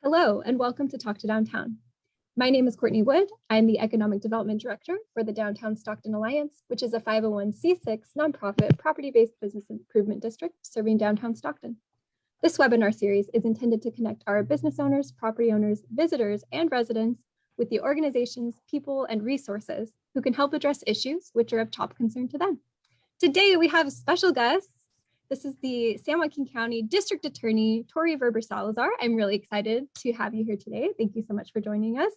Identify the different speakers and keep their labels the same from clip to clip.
Speaker 1: Hello, and welcome to Talk to Downtown. My name is Courtney Wood. I'm the Economic Development Director for the Downtown Stockton Alliance, which is a 501c6 nonprofit property-based business improvement district serving downtown Stockton. This webinar series is intended to connect our business owners, property owners, visitors, and residents with the organizations, people, and resources who can help address issues which are of top concern to them. Today, we have special guests. This is the San Joaquin County District Attorney, Tori Verber-Salazar. I'm really excited to have you here today. Thank you so much for joining us.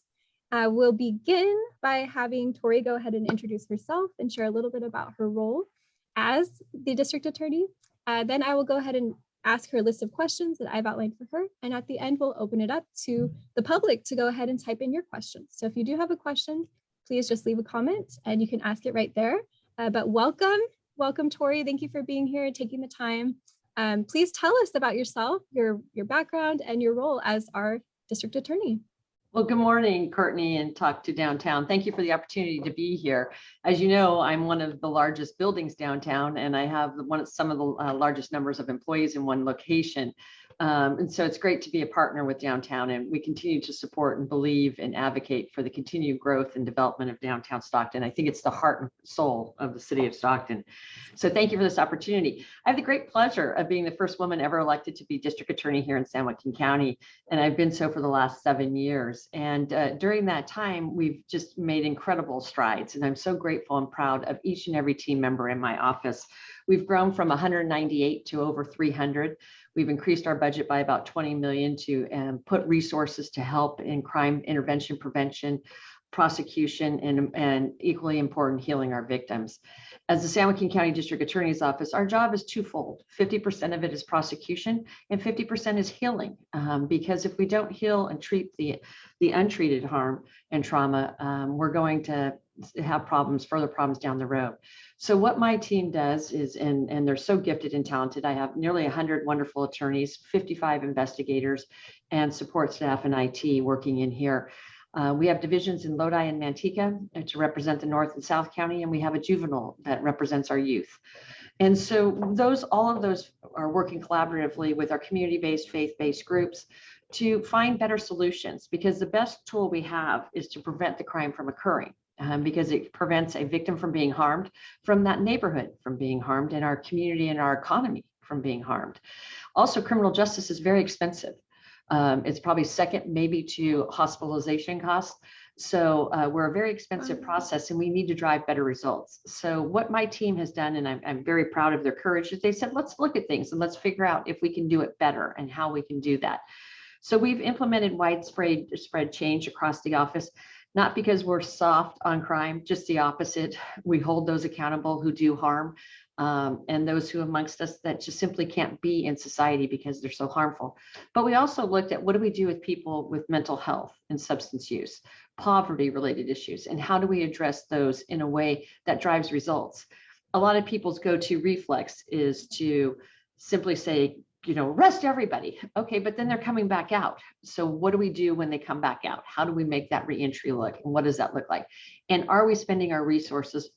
Speaker 1: We'll begin by having Tori go ahead and introduce herself and share a little bit about her role as the District Attorney. Then I will go ahead and ask her a list of questions that I've outlined for her. And at the end, we'll open it up to the public to go ahead and type in your questions. So if you do have a question, please just leave a comment and you can ask it right there. But welcome, Tori. Thank you for being here and taking the time. Please tell us about yourself, your background, and your role as our district attorney.
Speaker 2: Well, good morning, Courtney, and Talk to Downtown. Thank you for the opportunity to be here. As you know, I'm one of the largest buildings downtown, and I have some of the largest numbers of employees in one location. And so it's great to be a partner with downtown, and we continue to support and believe and advocate for the continued growth and development of downtown Stockton. I think it's the heart and soul of the city of Stockton. So thank you for this opportunity. I have the great pleasure of being the first woman ever elected to be district attorney here in San Joaquin County, and I've been so for the last 7 years. And during that time, we've just made incredible strides, and I'm so grateful and proud of each and every team member in my office. We've grown from 198 to over 300. We've increased our budget by about 20 million to put resources to help in crime intervention, prevention, prosecution, and equally important, healing our victims. As the San Joaquin County District Attorney's Office, our job is twofold. 50% of it is prosecution and 50% is healing. Because if we don't heal and treat the untreated harm and trauma, we're going to have further problems down the road. So what my team does is, and they're so gifted and talented, I have nearly 100 wonderful attorneys, 55 investigators, and support staff and IT working in here. We have divisions in Lodi and Manteca to represent the North and South County, and we have a juvenile that represents our youth. And so all of those are working collaboratively with our community-based, faith-based groups to find better solutions, because the best tool we have is to prevent the crime from occurring. Because it prevents a victim from being harmed, from that neighborhood from being harmed, and our community and our economy from being harmed. Also, criminal justice is very expensive. It's probably second maybe to hospitalization costs. So we're a very expensive process, and we need to drive better results. So what my team has done, and I'm very proud of their courage, is they said, let's look at things and let's figure out if we can do it better and how we can do that. So we've implemented widespread change across the office. Not because we're soft on crime, just the opposite. We hold those accountable who do harm, and those who amongst us that just simply can't be in society because they're so harmful. But we also looked at what do we do with people with mental health and substance use, poverty-related issues, and how do we address those in a way that drives results? A lot of people's go-to reflex is to simply say, arrest everybody. Okay, but then they're coming back out. So what do we do when they come back out? How do we make that reentry look? And what does that look like? And are we spending our resources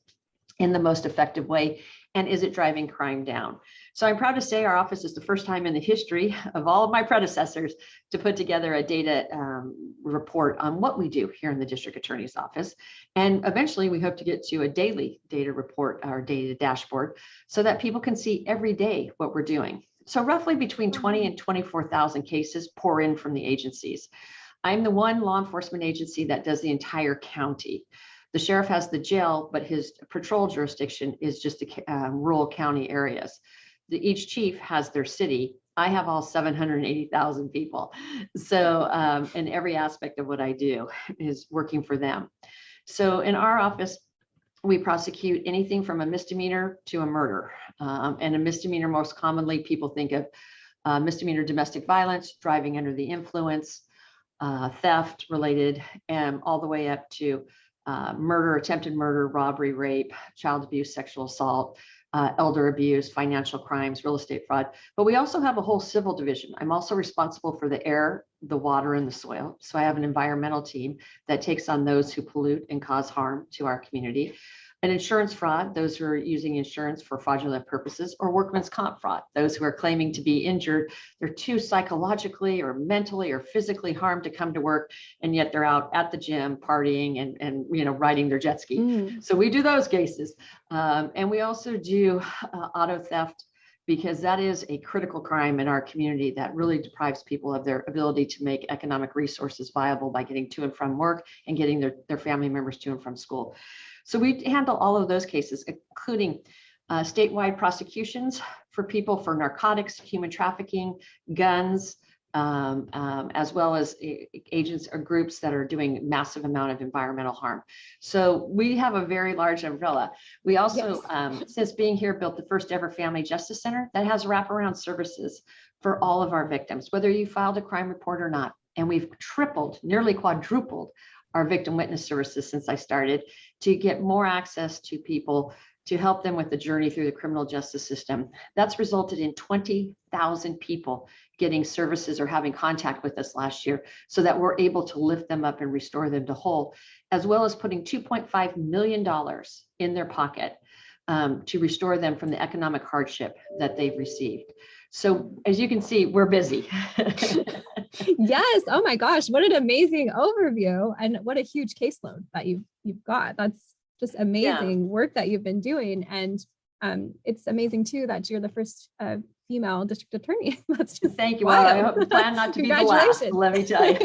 Speaker 2: in the most effective way? And is it driving crime down? So I'm proud to say our office is the first time in the history of all of my predecessors to put together a data report on what we do here in the District Attorney's Office. And eventually we hope to get to a daily data report, our data dashboard, so that people can see every day what we're doing. So roughly between 20 and 24,000 cases pour in from the agencies. I'm the one law enforcement agency that does the entire county. The sheriff has the jail, but his patrol jurisdiction is just the rural county areas. Each chief has their city. I have all 780,000 people. So, and every aspect of what I do is working for them. So in our office, we prosecute anything from a misdemeanor to a murder. And a misdemeanor, most commonly, people think of misdemeanor domestic violence, driving under the influence, theft related, and all the way up to murder, attempted murder, robbery, rape, child abuse, sexual assault, elder abuse, financial crimes, real estate fraud. But we also have a whole civil division. I'm also responsible for the air, the water, and the soil. So I have an environmental team that takes on those who pollute and cause harm to our community. And insurance fraud, those who are using insurance for fraudulent purposes, or workman's comp fraud, those who are claiming to be injured. They're too psychologically or mentally or physically harmed to come to work, and yet they're out at the gym partying and riding their jet ski. So we do those cases. And we also do auto theft, because that is a critical crime in our community that really deprives people of their ability to make economic resources viable by getting to and from work and getting their family members to and from school. So we handle all of those cases, including statewide prosecutions for people for narcotics, human trafficking, guns, as well as agents or groups that are doing massive amount of environmental harm. So we have a very large umbrella. We also, since being here, built the first ever family justice center that has wraparound services for all of our victims, whether you filed a crime report or not. And we've tripled, nearly quadrupled our victim witness services since I started, to get more access to people, to help them with the journey through the criminal justice system. That's resulted in 20,000 people getting services or having contact with us last year, so that we're able to lift them up and restore them to whole, as well as putting $2.5 million in their pocket to restore them from the economic hardship that they've received. So as you can see, we're busy.
Speaker 1: Yes. Oh my gosh, what an amazing overview, and what a huge caseload that you've got. That's just amazing work that you've been doing. And it's amazing too that you're the first female district attorney. That's just
Speaker 2: thank you.
Speaker 1: wild.
Speaker 2: Well, I hope plan not to be the last, let me tell you.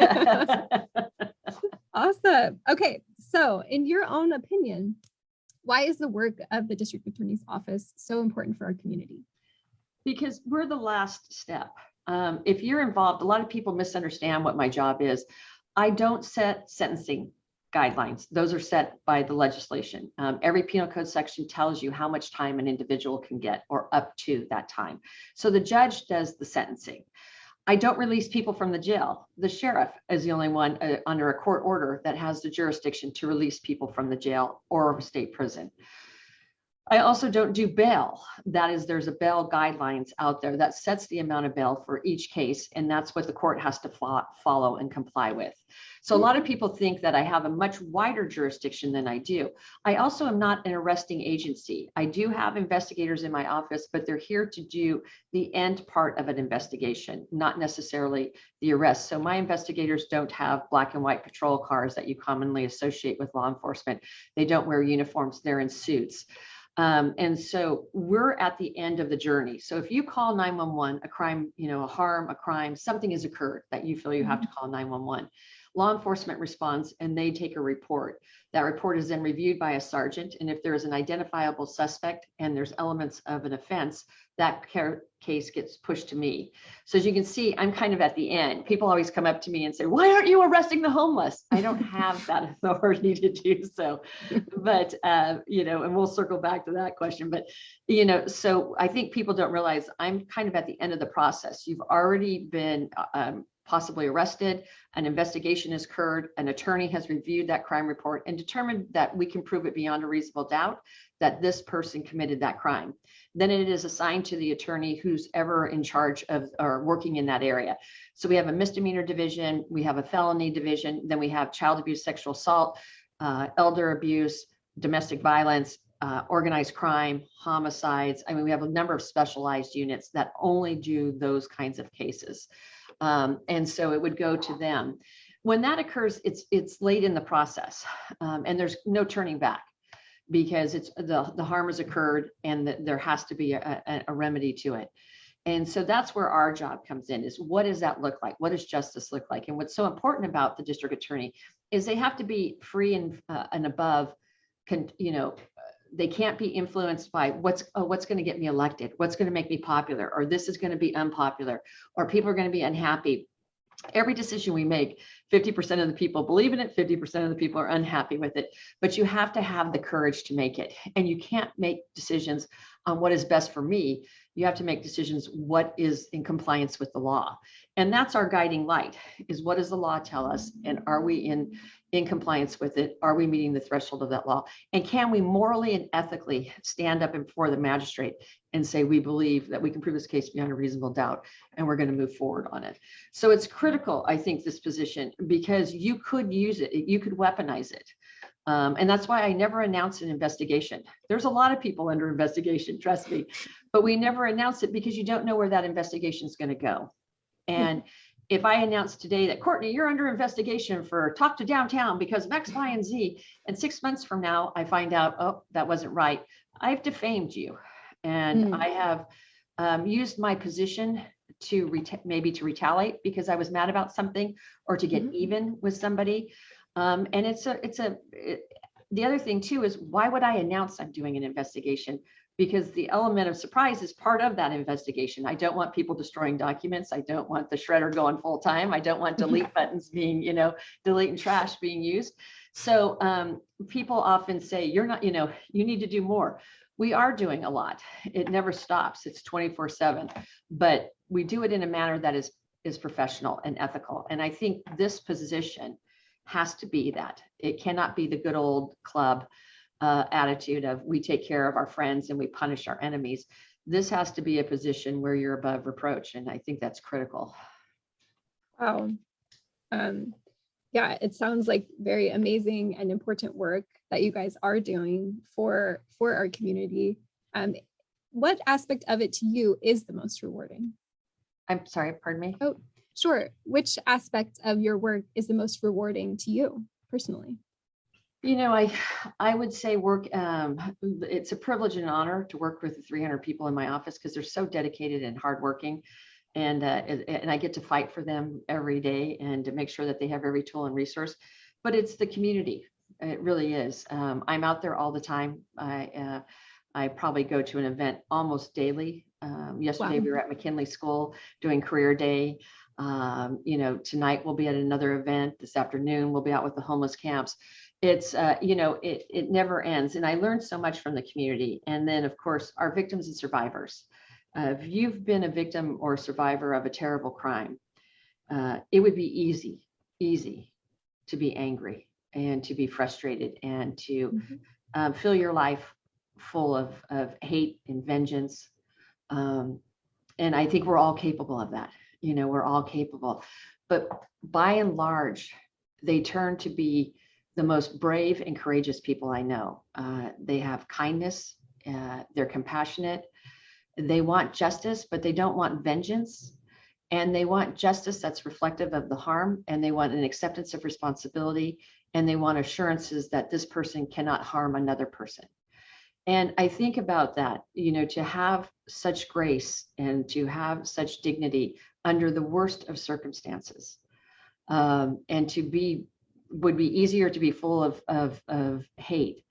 Speaker 1: Awesome. Okay, so in your own opinion, why is the work of the district attorney's office so important for our community?
Speaker 2: Because we're the last step. If you're involved, a lot of people misunderstand what my job is. I don't set sentencing guidelines. Those are set by the legislation. Every penal code section tells you how much time an individual can get, or up to that time. So the judge does the sentencing. I don't release people from the jail. The sheriff is the only one under a court order that has the jurisdiction to release people from the jail or a state prison. I also don't do bail. That is, there's a bail guidelines out there that sets the amount of bail for each case, and that's what the court has to follow and comply with. So a lot of people think that I have a much wider jurisdiction than I do. I also am not an arresting agency. I do have investigators in my office, but they're here to do the end part of an investigation, not necessarily the arrest. So my investigators don't have black and white patrol cars that you commonly associate with law enforcement. They don't wear uniforms, they're in suits. And so we're at the end of the journey. So if you call 911, a crime, a harm, a crime, something has occurred that you feel you have to call 911. Law enforcement responds and they take a report. That report is then reviewed by a sergeant. And if there is an identifiable suspect and there's elements of an offense, that case gets pushed to me. So as you can see, I'm kind of at the end. People always come up to me and say, why aren't you arresting the homeless? I don't have that authority to do so. But, and we'll circle back to that question. But, so I think people don't realize I'm kind of at the end of the process. You've already been possibly arrested, an investigation has occurred, an attorney has reviewed that crime report and determined that we can prove it beyond a reasonable doubt that this person committed that crime. Then it is assigned to the attorney who's ever in charge of or working in that area. So we have a misdemeanor division, we have a felony division, then we have child abuse, sexual assault, elder abuse, domestic violence, organized crime, homicides. I mean, we have a number of specialized units that only do those kinds of cases. And so it would go to them. When that occurs, it's late in the process, and there's no turning back, because it's the harm has occurred and there has to be a remedy to it. And so that's where our job comes in, is what does that look like? What does justice look like? And what's so important about the district attorney is they have to be free and above, they can't be influenced by what's going to get me elected, what's going to make me popular, or this is going to be unpopular, or people are going to be unhappy. Every decision we make, 50% of the people believe in it, 50% of the people are unhappy with it, but you have to have the courage to make it. And you can't make decisions on what is best for me. You have to make decisions what is in compliance with the law. And that's our guiding light, is what does the law tell us? And are we in compliance with it? Are we meeting the threshold of that law? And can we morally and ethically stand up before the magistrate and say, we believe that we can prove this case beyond a reasonable doubt, and we're going to move forward on it. So it's critical, I think, this position, because you could use it, you could weaponize it. And that's why I never announce an investigation. There's a lot of people under investigation, trust me, but we never announce it because you don't know where that investigation is going to go. And if I announce today that Courtney, you're under investigation for talk to downtown because of X, Y, and Z, and 6 months from now, I find out, oh, that wasn't right. I've defamed you. And I have used my position to maybe to retaliate because I was mad about something or to get even with somebody. And the other thing too is, why would I announce I'm doing an investigation? Because the element of surprise is part of that investigation. I don't want people destroying documents. I don't want the shredder going full time. I don't want delete buttons being, delete and trash being used. So people often say, you're not, you need to do more. We are doing a lot. It never stops. It's 24/7, but we do it in a manner that is professional and ethical. And I think this position has to be that. It cannot be the good old club attitude of we take care of our friends and we punish our enemies. This has to be a position where you're above reproach. And I think that's critical.
Speaker 1: Wow. Yeah, it sounds like very amazing and important work that you guys are doing for our community. What aspect of it to you is the most rewarding?
Speaker 2: I'm sorry, pardon me?
Speaker 1: Oh, sure. Which aspect of your work is the most rewarding to you personally?
Speaker 2: I would say work, it's a privilege and honor to work with the 300 people in my office because they're so dedicated and hardworking. And I get to fight for them every day and to make sure that they have every tool and resource. But it's the community. It really is. I'm out there all the time. I probably go to an event almost daily. Yesterday we were at McKinley School doing career day. Tonight we'll be at another event. This afternoon we'll be out with the homeless camps. It's, it never ends. And I learned so much from the community. And then of course, our victims and survivors. If you've been a victim or a survivor of a terrible crime, it would be easy to be angry and to be frustrated and to fill your life full of hate and vengeance. And I think we're all capable of that. We're all capable. But by and large, they turn to be the most brave and courageous people I know. They have kindness. They're compassionate. They want justice, but they don't want vengeance. And they want justice that's reflective of the harm. And they want an acceptance of responsibility. And they want assurances that this person cannot harm another person. And I think about that, to have such grace and to have such dignity under the worst of circumstances, and would be easier to be full of hate.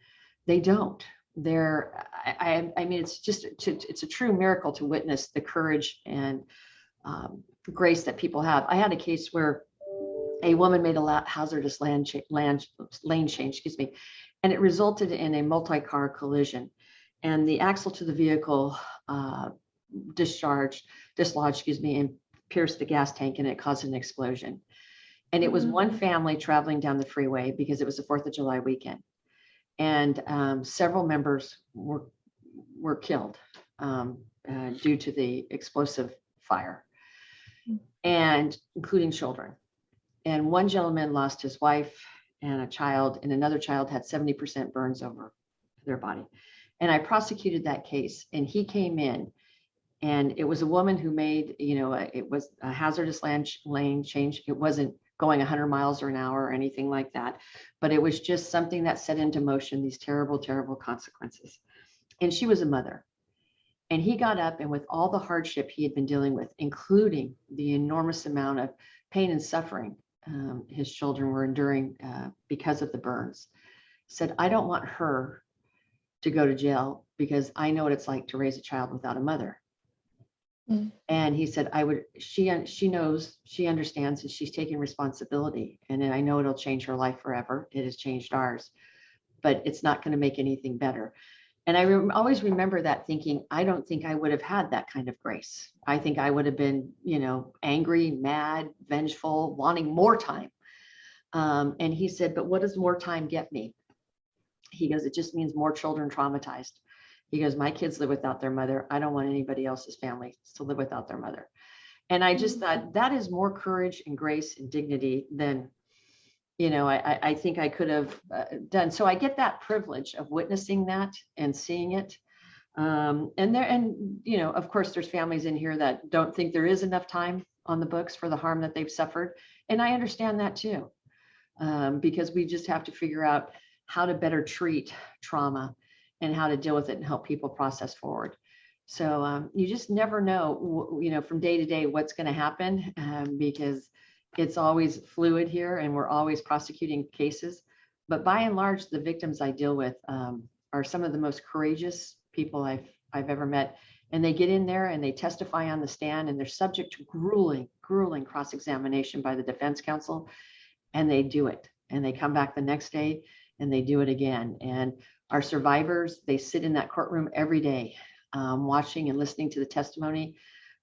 Speaker 2: They don't. I mean, it's a true miracle to witness the courage and grace that people have. I had a case where a woman made a hazardous lane change, and it resulted in a multi-car collision. And the axle to the vehicle dislodged, and pierced the gas tank, and it caused an explosion. And it was one family traveling down the freeway because it was the 4th of July weekend. And several members were killed due to the explosive fire, and including children. And one gentleman lost his wife and a child, and another child had 70% burns over their body. And I prosecuted that case, and he came in, and it was a woman who made, it was a hazardous lane change. It wasn't going 100 miles an hour or anything like that, but it was just something that set into motion these terrible, terrible consequences. And she was a mother. And he got up, and with all the hardship he had been dealing with, including the enormous amount of pain and suffering his children were enduring because of the burns, said, I don't want her to go to jail because I know what it's like to raise a child without a mother. And he said, she knows, she understands, and she's taking responsibility. And then I know it'll change her life forever. It has changed ours, but it's not going to make anything better. And I always remember that thinking, I don't think I would have had that kind of grace. I think I would have been, angry, mad, vengeful, wanting more time. And he said, but what does more time get me? He goes, it just means more children traumatized. He goes, my kids live without their mother. I don't want anybody else's family to live without their mother. And I just thought that is more courage and grace and dignity than, I think I could have done. So I get that privilege of witnessing that and seeing it. Of course, there's families in here that don't think there is enough time on the books for the harm that they've suffered. And I understand that too, because we just have to figure out how to better treat trauma and how to deal with it and help people process forward. So you just never know, from day to day what's going to happen, because it's always fluid here and we're always prosecuting cases. But by and large, the victims I deal with are some of the most courageous people I've ever met. And they get in there and they testify on the stand, and they're subject to grueling cross-examination by the defense counsel, and they do it. And they come back the next day and they do it again. And our survivors, they sit in that courtroom every day, watching and listening to the testimony.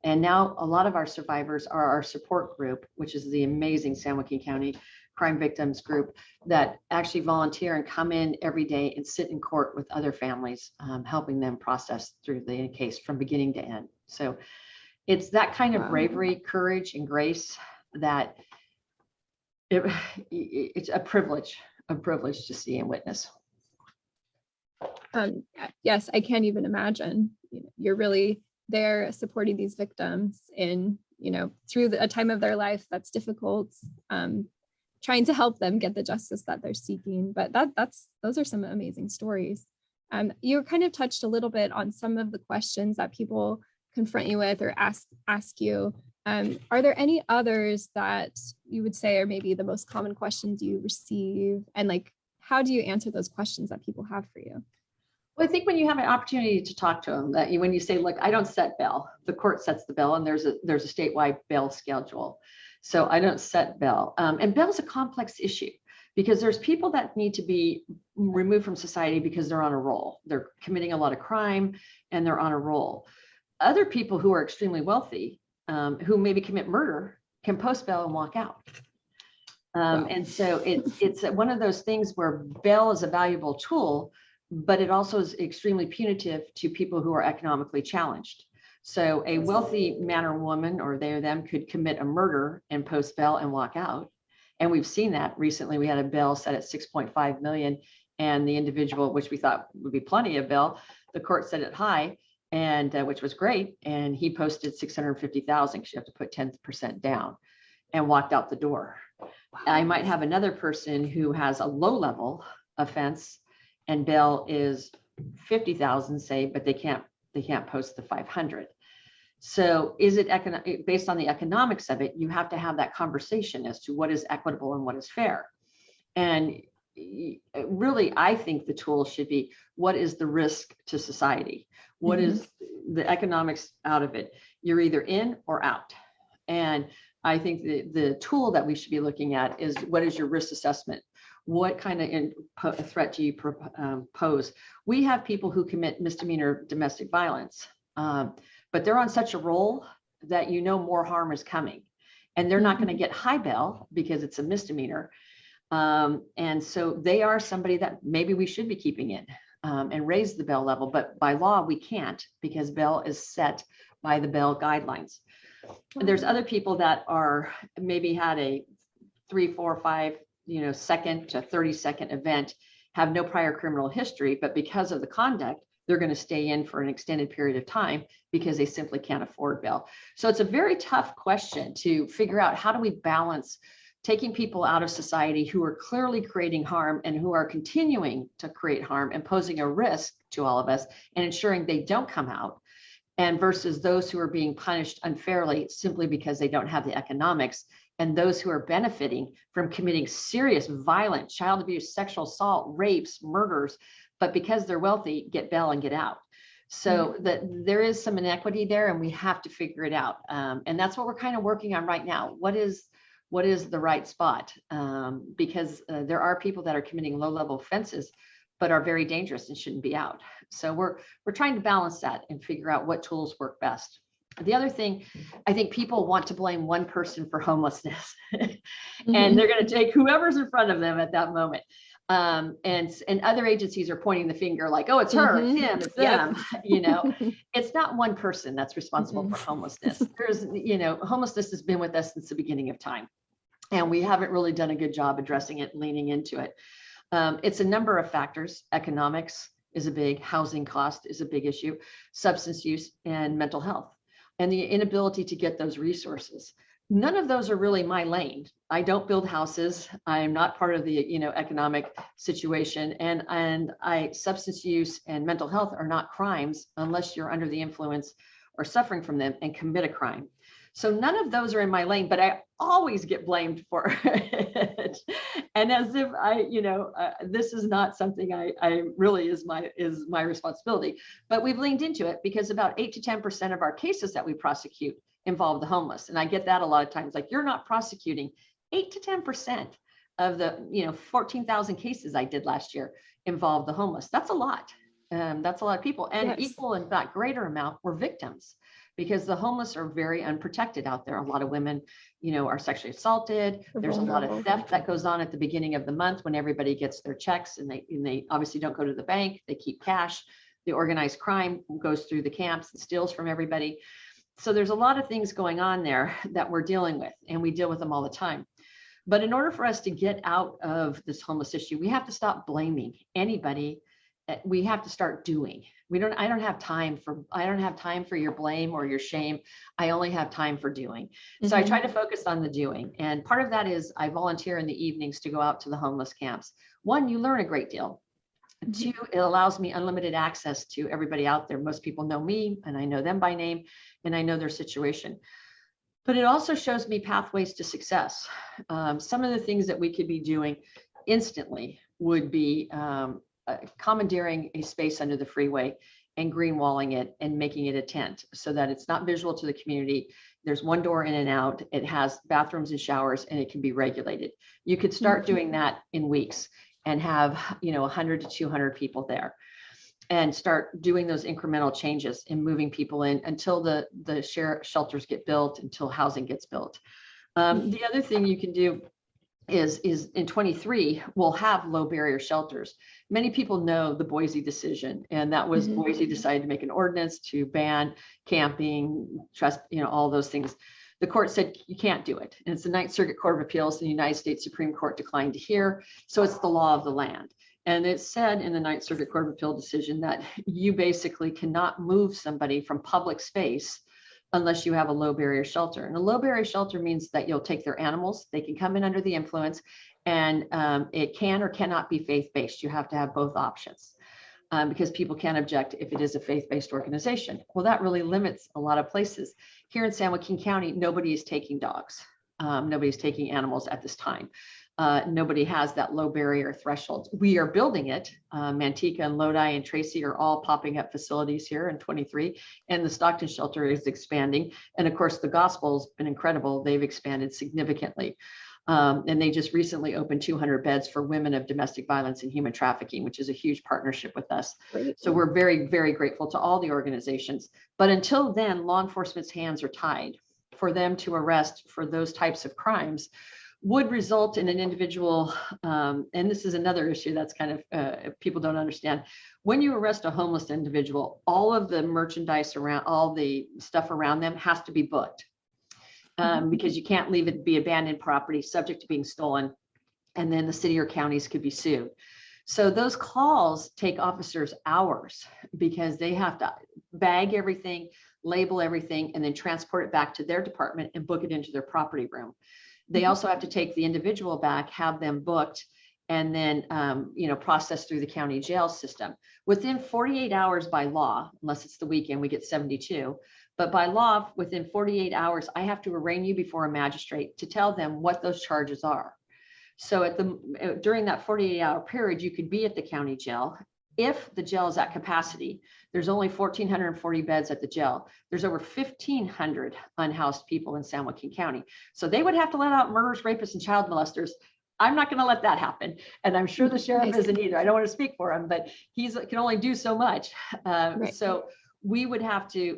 Speaker 2: And now a lot of our survivors are our support group, which is the amazing San Joaquin County Crime Victims Group that actually volunteer and come in every day and sit in court with other families, helping them process through the case from beginning to end. So it's that kind of bravery, courage, and grace that it's a privilege to see and witness.
Speaker 1: Yes, I can't even imagine. You're really there supporting these victims in, through a time of their life that's difficult, trying to help them get the justice that they're seeking. But those are some amazing stories. You kind of touched a little bit on some of the questions that people confront you with or ask you. Are there any others that you would say are maybe the most common questions you receive? And how do you answer those questions that people have for you?
Speaker 2: Well, I think when you have an opportunity to talk to them, when you say, look, I don't set bail, the court sets the bail, and there's a statewide bail schedule. So I don't set bail. And bail is a complex issue because there's people that need to be removed from society because they're on a roll. They're committing a lot of crime and they're on a roll. Other people who are extremely wealthy, who maybe commit murder, can post bail and walk out. And so it's one of those things where bail is a valuable tool, but it also is extremely punitive to people who are economically challenged. So a wealthy man or woman, or they or them, could commit a murder and post bail and walk out. And we've seen that recently. We had a bail set at 6.5 million, and the individual, which we thought would be plenty of bail, the court set it high, and which was great. And he posted 650,000 because you have to put 10% down, and walked out the door. Wow. I might have another person who has a low-level offense, and bail is 50,000, say, but they can't post the 500. So is it based on the economics of it? You have to have that conversation as to what is equitable and what is fair. And really, I think the tool should be, what is the risk to society? What is the economics out of it? You're either in or out. And I think the tool that we should be looking at is, what is your risk assessment? What kind of threat do you pose? We have people who commit misdemeanor domestic violence, but they're on such a roll that more harm is coming, and they're not going to get high bail because it's a misdemeanor. And so they are somebody that maybe we should be keeping in and raise the bail level, but by law we can't, because bail is set by the bail guidelines. And there's other people that are maybe had a 3, 4, 5 second to 30-second event, have no prior criminal history, but because of the conduct, they're going to stay in for an extended period of time because they simply can't afford bail. So it's a very tough question to figure out, how do we balance taking people out of society who are clearly creating harm and who are continuing to create harm and posing a risk to all of us, and ensuring they don't come out, and versus those who are being punished unfairly simply because they don't have the economics, and those who are benefiting from committing serious, violent child abuse, sexual assault, rapes, murders, but because they're wealthy, get bail and get out. So there is some inequity there, and we have to figure it out. And that's what we're kind of working on right now. What is the right spot? Because there are people that are committing low-level offenses, but are very dangerous and shouldn't be out. So we're trying to balance that and figure out what tools work best. The other thing, I think people want to blame one person for homelessness, and they're going to take whoever's in front of them at that moment. And other agencies are pointing the finger like, oh, it's her, it's him, it's them. It's not one person that's responsible for homelessness. Homelessness has been with us since the beginning of time. And we haven't really done a good job addressing it, leaning into it. It's a number of factors. Economics is a big, housing cost is a big issue, substance use and mental health, and the inability to get those resources. None of those are really my lane. I don't build houses. I am not part of the, economic situation. And substance use and mental health are not crimes unless you're under the influence or suffering from them and commit a crime. So none of those are in my lane, but I always get blamed for it. And as if this is not something I really is my responsibility. But we've leaned into it because about 8 to 10% of our cases that we prosecute involve the homeless. And I get that a lot of times, like, you're not prosecuting. 8 to 10% of the 14,000 cases I did last year involved the homeless. That's a lot. That's a lot of people. And
Speaker 1: Yes.
Speaker 2: equal, in fact, greater amount were victims, because the homeless are very unprotected out there. A lot of women, are sexually assaulted. There's a lot of theft that goes on at the beginning of the month when everybody gets their checks, and they obviously don't go to the bank. They keep cash. The organized crime goes through the camps and steals from everybody. So there's a lot of things going on there that we're dealing with, and we deal with them all the time. But in order for us to get out of this homeless issue, we have to stop blaming anybody. We have to start doing. I don't have time for your blame or your shame. I only have time for doing. So I try to focus on the doing. And part of that is I volunteer in the evenings to go out to the homeless camps. One, you learn a great deal. Two, it allows me unlimited access to everybody out there. Most people know me, and I know them by name, and I know their situation. But it also shows me pathways to success. Some of the things that we could be doing instantly would be commandeering a space under the freeway and green walling it and making it a tent so that it's not visual to the community. There's one door in and out. It has bathrooms and showers, and it can be regulated. You could start doing that in weeks and have 100 to 200 people there, and start doing those incremental changes and moving people in until the shelters get built, until housing gets built. The other thing you can do is in 23, we'll have low barrier shelters. Many people know the Boise decision, and that was Boise decided to make an ordinance to ban camping, all those things. The court said you can't do it. And it's the Ninth Circuit Court of Appeals, and the United States Supreme Court declined to hear. So it's the law of the land. And it said in the Ninth Circuit Court of Appeal decision that you basically cannot move somebody from public space unless you have a low barrier shelter. And a low barrier shelter means that you'll take their animals, they can come in under the influence, and it can or cannot be faith-based. You have to have both options because people can't object if it is a faith-based organization. Well, that really limits a lot of places. Here in San Joaquin County, nobody is taking dogs. Nobody's taking animals at this time. Nobody has that low barrier threshold. We are building it. Manteca and Lodi and Tracy are all popping up facilities here in 23, and the Stockton shelter is expanding. And of course, the Gospel's been incredible. They've expanded significantly. And they just recently opened 200 beds for women of domestic violence and human trafficking, which is a huge partnership with us. Great. So we're very, very grateful to all the organizations. But until then, law enforcement's hands are tied. For them to arrest for those types of crimes would result in an individual, and this is another issue that's kind of people don't understand. When you arrest a homeless individual, all of the merchandise around, all the stuff around them has to be booked because you can't leave it be abandoned property subject to being stolen, and then the city or counties could be sued. So those calls take officers hours because they have to bag everything, label everything, and then transport it back to their department and book it into their property room. They also have to take the individual back, have them booked, and then processed through the county jail system. Within 48 hours by law, unless it's the weekend, we get 72. But by law, within 48 hours, I have to arraign you before a magistrate to tell them what those charges are. So during that 48-hour period, you could be at the county jail. If the jail is at capacity, there's only 1,440 beds at the jail. There's over 1,500 unhoused people in San Joaquin County. So they would have to let out murderers, rapists, and child molesters. I'm not going to let that happen. And I'm sure the sheriff isn't either. I don't want to speak for him, but he can only do so much. Right. So we would have to,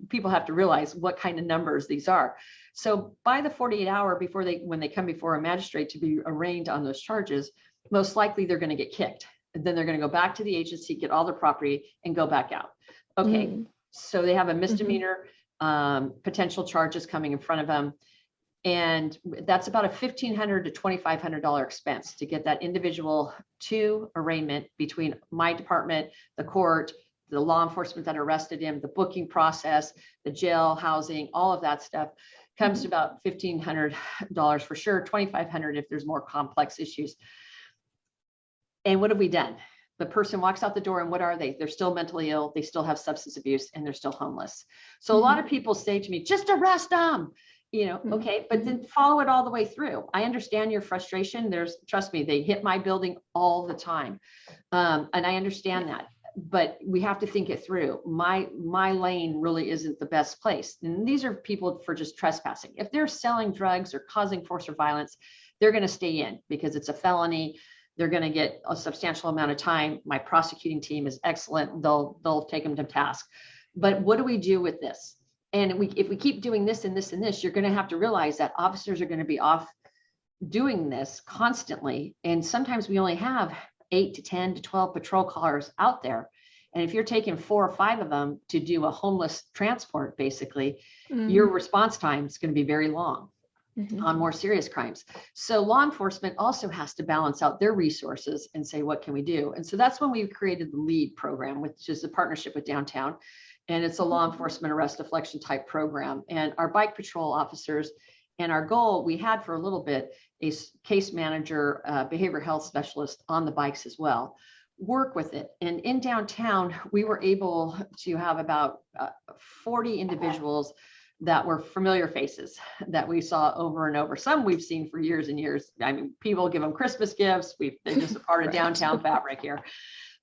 Speaker 2: people have to realize what kind of numbers these are. So by the 48-hour when they come before a magistrate to be arraigned on those charges, most likely they're going to get kicked. And then they're going to go back to the agency, get all their property, and go back out. Okay, so they have a misdemeanor potential charges coming in front of them. And that's about a $1,500 to $2,500 expense to get that individual to arraignment between my department, the court, the law enforcement that arrested him, the booking process, the jail, housing, all of that stuff comes to about $1,500 for sure, $2,500 if there's more complex issues. And what have we done? The person walks out the door and what are they? They're still mentally ill. They still have substance abuse and they're still homeless. So a lot of people say to me, just arrest them. Okay, but then follow it all the way through. I understand your frustration. Trust me, they hit my building all the time. And I understand that, but we have to think it through. My lane really isn't the best place. And these are people for just trespassing. If they're selling drugs or causing force or violence, they're going to stay in because it's a felony. They're going to get a substantial amount of time. My prosecuting team is excellent. They'll take them to task. But what do we do with this? And if we keep doing this and this and this, you're going to have to realize that officers are going to be off doing this constantly. And sometimes we only have 8 to 10 to 12 patrol cars out there. And if you're taking 4 or 5 of them to do a homeless transport, basically, your response time is going to be very long on more serious crimes. So law enforcement also has to balance out their resources and say, what can we do? And so that's when we created the LEAD program, which is a partnership with downtown. And it's a law enforcement arrest deflection type program. And our bike patrol officers, and our goal, we had for a little bit, a case manager, behavioral health specialist on the bikes as well, work with it. And in downtown, we were able to have about 40 individuals that were familiar faces that we saw over and over. Some we've seen for years and years. I mean, people give them Christmas gifts. They're just a part of downtown fabric here.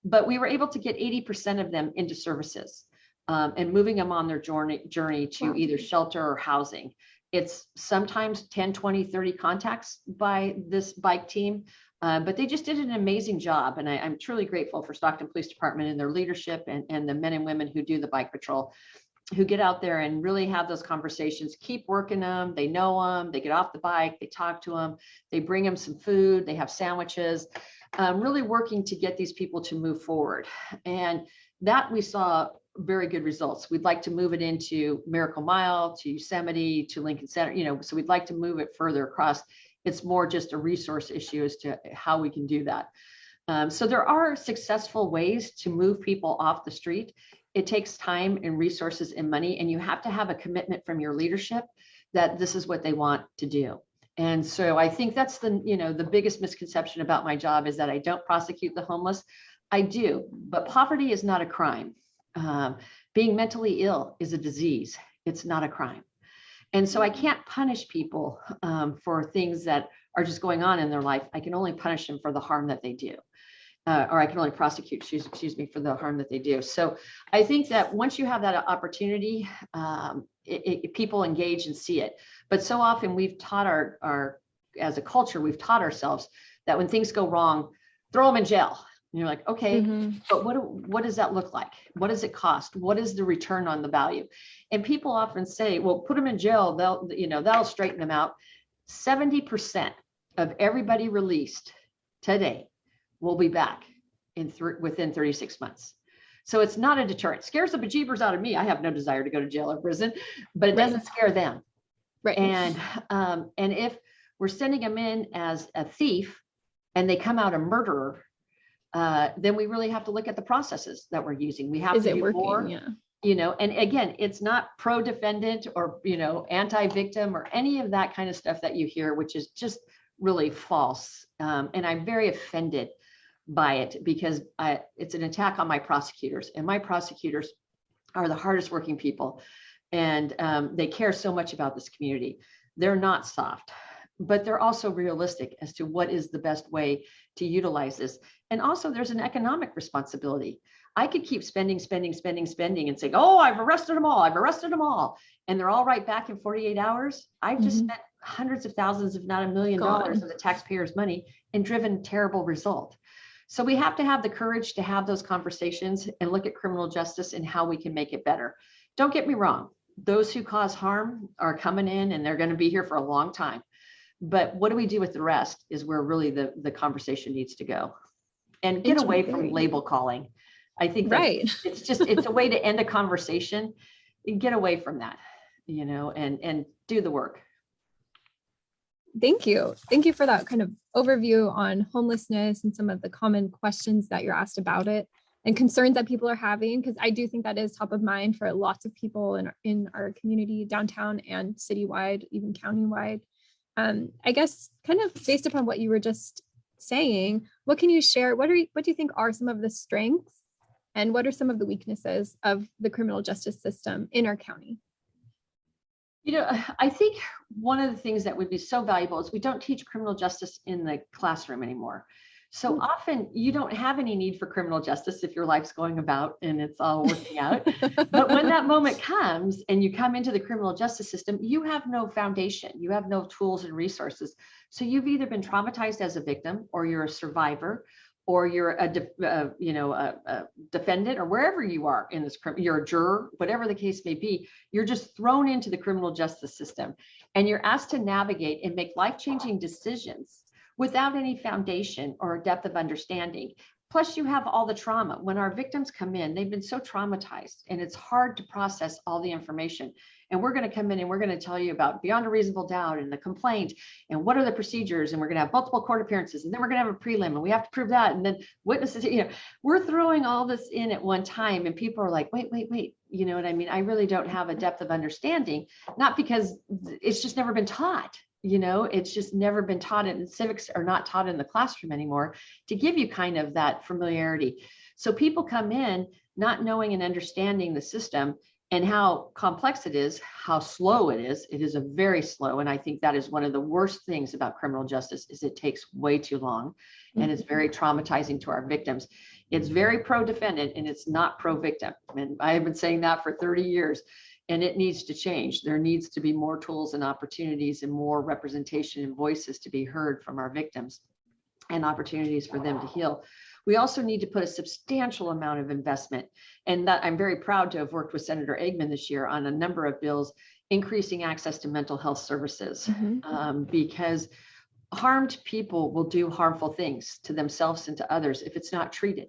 Speaker 2: But we were able to get 80% of them into services. And moving them on their journey to either shelter or housing. It's sometimes 10, 20, 30 contacts by this bike team, but they just did an amazing job. And I'm truly grateful for Stockton Police Department and their leadership and the men and women who do the bike patrol, who get out there and really have those conversations, keep working them. They know them, they get off the bike, they talk to them, they bring them some food, they have sandwiches, really working to get these people to move forward. And that we saw very good results. We'd like to move it into Miracle Mile, to Yosemite, to Lincoln Center, so we'd like to move it further across. It's more just a resource issue as to how we can do that. So there are successful ways to move people off the street. It takes time and resources and money, and you have to have a commitment from your leadership that this is what they want to do. And so I think that's the biggest misconception about my job is that I don't prosecute the homeless. I do, but poverty is not a crime. Being mentally ill is a disease. It's not a crime. And so I can't punish people for things that are just going on in their life. I can only punish them for the harm that they do. Or I can only prosecute, excuse me, for the harm that they do. So I think that once you have that opportunity, people engage and see it. But so often we've taught as a culture, we've taught ourselves that when things go wrong, throw them in jail. And you're like, okay, but what does that look like? What does it cost? What is the return on the value? And people often say, well, put them in jail. That'll straighten them out. 70% of everybody released today will be back within 36 months. So it's not a deterrent. It scares the bejeebers out of me. I have no desire to go to jail or prison, but it doesn't scare them.
Speaker 1: Right.
Speaker 2: And if we're sending them in as a thief and they come out a murderer, then we really have to look at the processes that we're using. We have to do more, and again, it's not pro-defendant or, anti-victim or any of that kind of stuff that you hear, which is just really false. And I'm very offended by it because it's an attack on my prosecutors, and my prosecutors are the hardest working people. And they care so much about this community. They're not soft, but they're also realistic as to what is the best way to utilize this. And also there's an economic responsibility. I could keep spending and saying, oh, I've arrested them all. And they're all right back in 48 hours. I've just spent hundreds of thousands, if not $1 million of the taxpayers' money and driven terrible result. So we have to have the courage to have those conversations and look at criminal justice and how we can make it better. Don't get me wrong. Those who cause harm are coming in and they're going to be here for a long time. But what do we do with the rest is where really the conversation needs to go. And get away from label calling. I think it's a way to end a conversation. Get away from that, and do the work.
Speaker 1: Thank you. Thank you for that kind of overview on homelessness and some of the common questions that you're asked about it and concerns that people are having, because I do think that is top of mind for lots of people in our community, downtown and citywide, even countywide. I guess kind of based upon what you were just saying, what can you share? What do you think are some of the strengths and what are some of the weaknesses of the criminal justice system in our county?
Speaker 2: I think one of the things that would be so valuable is we don't teach criminal justice in the classroom anymore. So often you don't have any need for criminal justice if your life's going about and it's all working out. But when that moment comes and you come into the criminal justice system, you have no foundation, you have no tools and resources. So you've either been traumatized as a victim, or you're a survivor, or you're a defendant, or wherever you are in this, you're a juror, whatever the case may be, you're just thrown into the criminal justice system and you're asked to navigate and make life-changing decisions without any foundation or depth of understanding. Plus you have all the trauma. When our victims come in, they've been so traumatized and it's hard to process all the information. And we're going to come in and we're going to tell you about beyond a reasonable doubt and the complaint and what are the procedures. And we're going to have multiple court appearances. And then we're going to have a prelim and we have to prove that. And then witnesses, we're throwing all this in at one time. And people are like, wait, you know what I mean? I really don't have a depth of understanding, not because it's just never been taught. It's just never been taught, and civics are not taught in the classroom anymore to give you kind of that familiarity. So people come in not knowing and understanding the system and how complex it is, how slow it is. It is a very slow. And I think that is one of the worst things about criminal justice is it takes way too long and it's very traumatizing to our victims. It's very pro-defendant and it's not pro-victim. And I have been saying that for 30 years. And it needs to change. There needs to be more tools and opportunities and more representation and voices to be heard from our victims and opportunities for them to heal. We also need to put a substantial amount of investment. And that I'm very proud to have worked with Senator Eggman this year on a number of bills increasing access to mental health services, because harmed people will do harmful things to themselves and to others if it's not treated.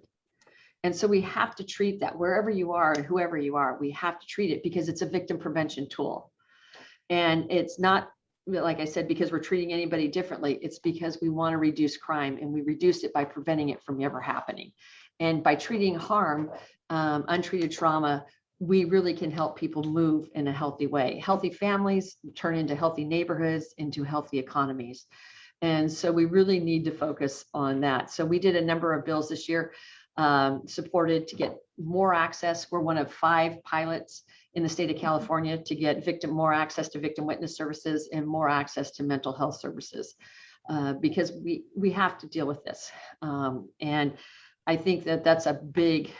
Speaker 2: And so we have to treat that wherever you are and whoever you are, we have to treat it because it's a victim prevention tool. And it's not, like I said, because we're treating anybody differently. It's because we want to reduce crime, and we reduce it by preventing it from ever happening. And by treating harm, untreated trauma, we really can help people move in a healthy way. Healthy families turn into healthy neighborhoods, into healthy economies. And so we really need to focus on that. So we did a number of bills this year, supported to get more access. We're one of 5 pilots in the state of California to get more access to victim witness services and more access to mental health services, because we have to deal with this. And I think that that's a big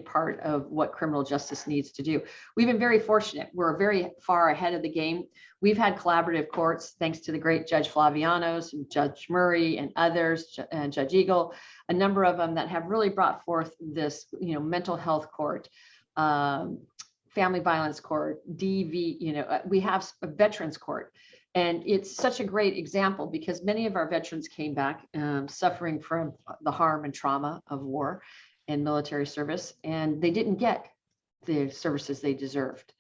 Speaker 2: part of what criminal justice needs to do. We've been very fortunate. We're very far ahead of the game. We've had collaborative courts, thanks to the great Judge Flavianos, and Judge Murray and others, and Judge Eagle, a number of them that have really brought forth this, mental health court, family violence court, DV, we have a veterans court. And it's such a great example because many of our veterans came back suffering from the harm and trauma of war and military service, and they didn't get the services they deserved.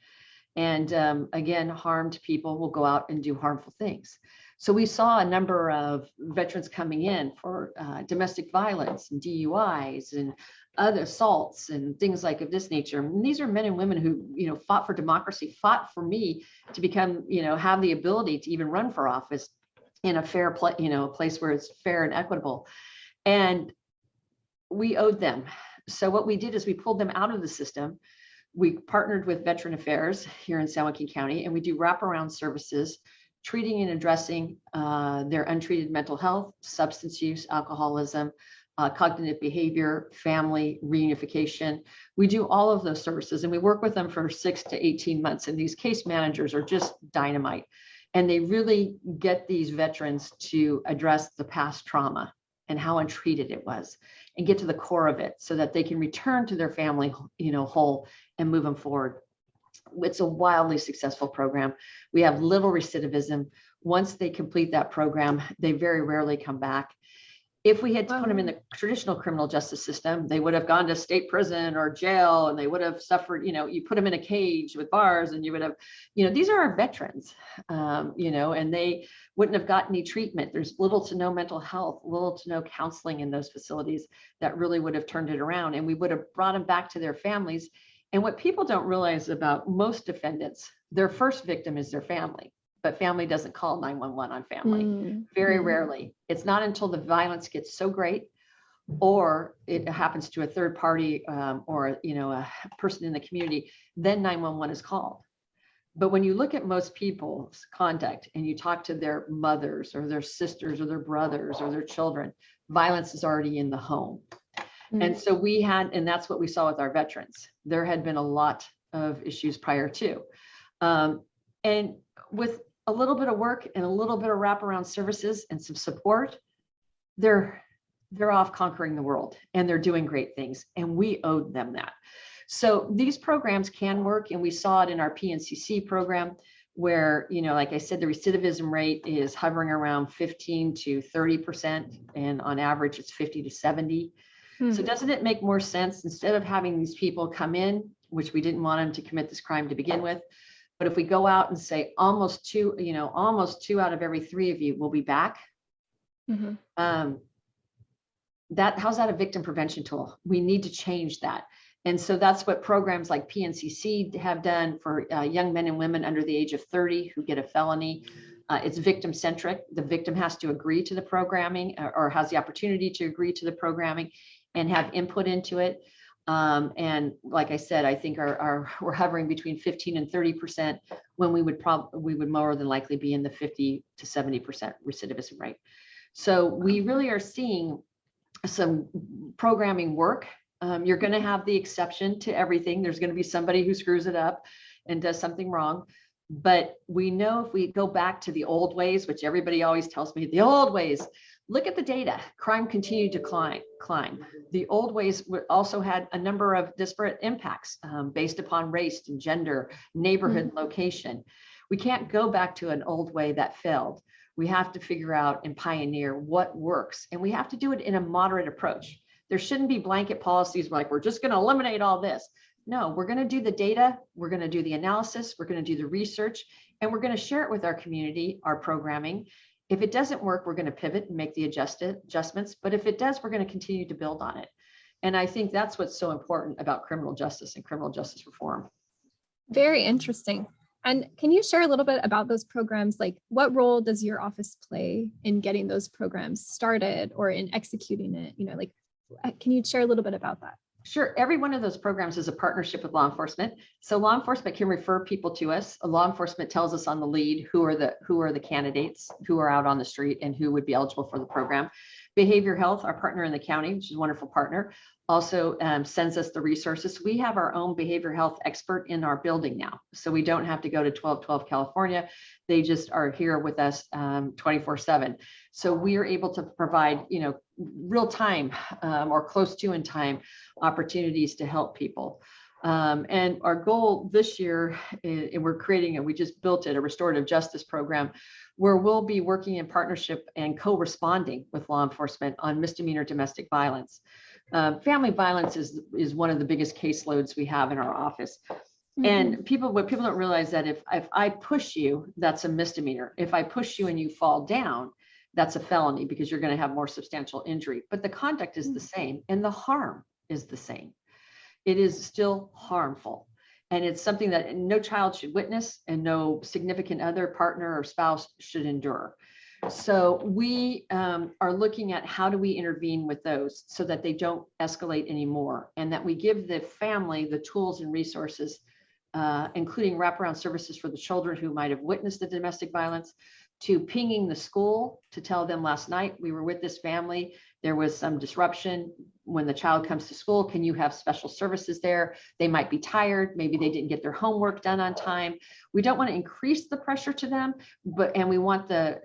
Speaker 2: And again, harmed people will go out and do harmful things. So we saw a number of veterans coming in for domestic violence and DUIs and other assaults and things like of this nature. And these are men and women who, fought for democracy, fought for me to become, have the ability to even run for office in a fair place where it's fair and equitable. And we owed them. So what we did is we pulled them out of the system. We partnered with Veteran Affairs here in San Joaquin County, and we do wraparound services, treating and addressing their untreated mental health, substance use, alcoholism, cognitive behavior, family reunification. We do all of those services, and we work with them for 6 to 18 months. And these case managers are just dynamite. And they really get these veterans to address the past trauma and how untreated it was, and get to the core of it so that they can return to their family, whole, and move them forward. It's a wildly successful program. We have little recidivism. Once they complete that program, they very rarely come back. If we had put them in the traditional criminal justice system, they would have gone to state prison or jail, and they would have suffered, you put them in a cage with bars, and you would have, these are our veterans, and they wouldn't have gotten any treatment. There's little to no mental health, little to no counseling in those facilities that really would have turned it around, and we would have brought them back to their families. And what people don't realize about most defendants, their first victim is their family. But family doesn't call 911 on family. Very rarely. It's not until the violence gets so great, or it happens to a third party, or a person in the community, then 911 is called. But when you look at most people's conduct and you talk to their mothers or their sisters or their brothers or their children, violence is already in the home. And so and that's what we saw with our veterans. There had been a lot of issues prior to, and with a little bit of work and a little bit of wraparound services and some support, they're off conquering the world, and they're doing great things, and we owed them that. So these programs can work, and we saw it in our PNCC program, where, like I said, the recidivism rate is hovering around 15 to 30%, and on average it's 50 to 70. So doesn't it make more sense, instead of having these people come in, which we didn't want them to commit this crime to begin with, but if we go out and say almost two out of every 3 of you will be back, how's that a victim prevention tool? We need to change that. And so that's what programs like PNCC have done for young men and women under the age of 30 who get a felony. It's victim centric. The victim has to agree to the programming, or has the opportunity to agree to the programming and have input into it. And like I said, I think we're hovering between 15 and 30%, when we would more than likely be in the 50 to 70% recidivism rate. So we really are seeing some programming work. You're going to have the exception to everything. There's going to be somebody who screws it up and does something wrong. But we know if we go back to the old ways, which everybody always tells me, the old ways, look at the data. Crime continued to climb. The old ways also had a number of disparate impacts based upon race and gender, neighborhood, location. We can't go back to an old way that failed. We have to figure out and pioneer what works, and we have to do it in a moderate approach. There shouldn't be blanket policies like, we're just going to eliminate all this. No, we're going to do the data, we're going to do the analysis, we're going to do the research, and we're going to share it with our community, our programming. If it doesn't work, we're going to pivot and make the adjustments. But if it does, we're going to continue to build on it. And I think that's what's so important about criminal justice and criminal justice reform.
Speaker 1: Very interesting. And can you share a little bit about those programs? Like, what role does your office play in getting those programs started or in executing it? Can you share a little bit about that?
Speaker 2: Sure. Every one of those programs is a partnership with law enforcement. So law enforcement can refer people to us. Law enforcement tells us on the lead who are the candidates who are out on the street and who would be eligible for the program. Behavior Health, our partner in the county, which is a wonderful partner, also sends us the resources. We have our own behavior health expert in our building now. So we don't have to go to 1212 California. They just are here with us 24/7. So we are able to provide, real time or close to in time opportunities to help people. And our goal this year, and we just built it, a restorative justice program, where we'll be working in partnership and co-responding with law enforcement on misdemeanor domestic violence. Family violence is one of the biggest caseloads we have in our office. And what people don't realize that if I push you, that's a misdemeanor. If I push you and you fall down, that's a felony, because you're going to have more substantial injury. But the conduct is the same, and the harm is the same. It is still harmful. And it's something that no child should witness, and no significant other, partner or spouse should endure. So we are looking at how do we intervene with those so that they don't escalate anymore, and that we give the family the tools and resources, including wraparound services for the children who might have witnessed the domestic violence, to pinging the school to tell them, last night we were with this family, there was some disruption. When the child comes to school, can you have special services there? They might be tired. Maybe they didn't get their homework done on time. We don't want to increase the pressure to them, and we want the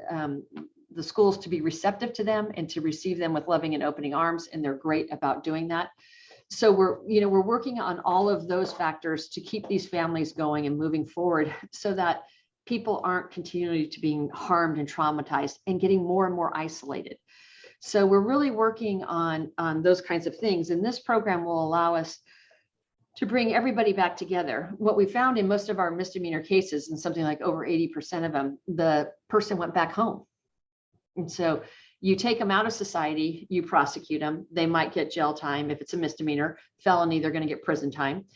Speaker 2: schools to be receptive to them and to receive them with loving and opening arms. And they're great about doing that. So we're working on all of those factors to keep these families going and moving forward, so that people aren't continually to being harmed and traumatized and getting more and more isolated. So we're really working on those kinds of things. And this program will allow us to bring everybody back together. What we found in most of our misdemeanor cases, and something like over 80% of them, the person went back home. And so you take them out of society, you prosecute them, they might get jail time. If it's a misdemeanor, felony, they're going to get prison time.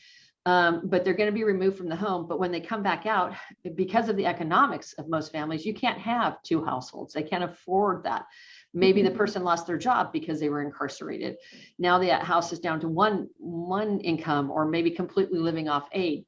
Speaker 2: But they're going to be removed from the home. But when they come back out, because of the economics of most families, you can't have two households. They can't afford that. Maybe the person lost their job because they were incarcerated. Now the house is down to one income, or maybe completely living off aid.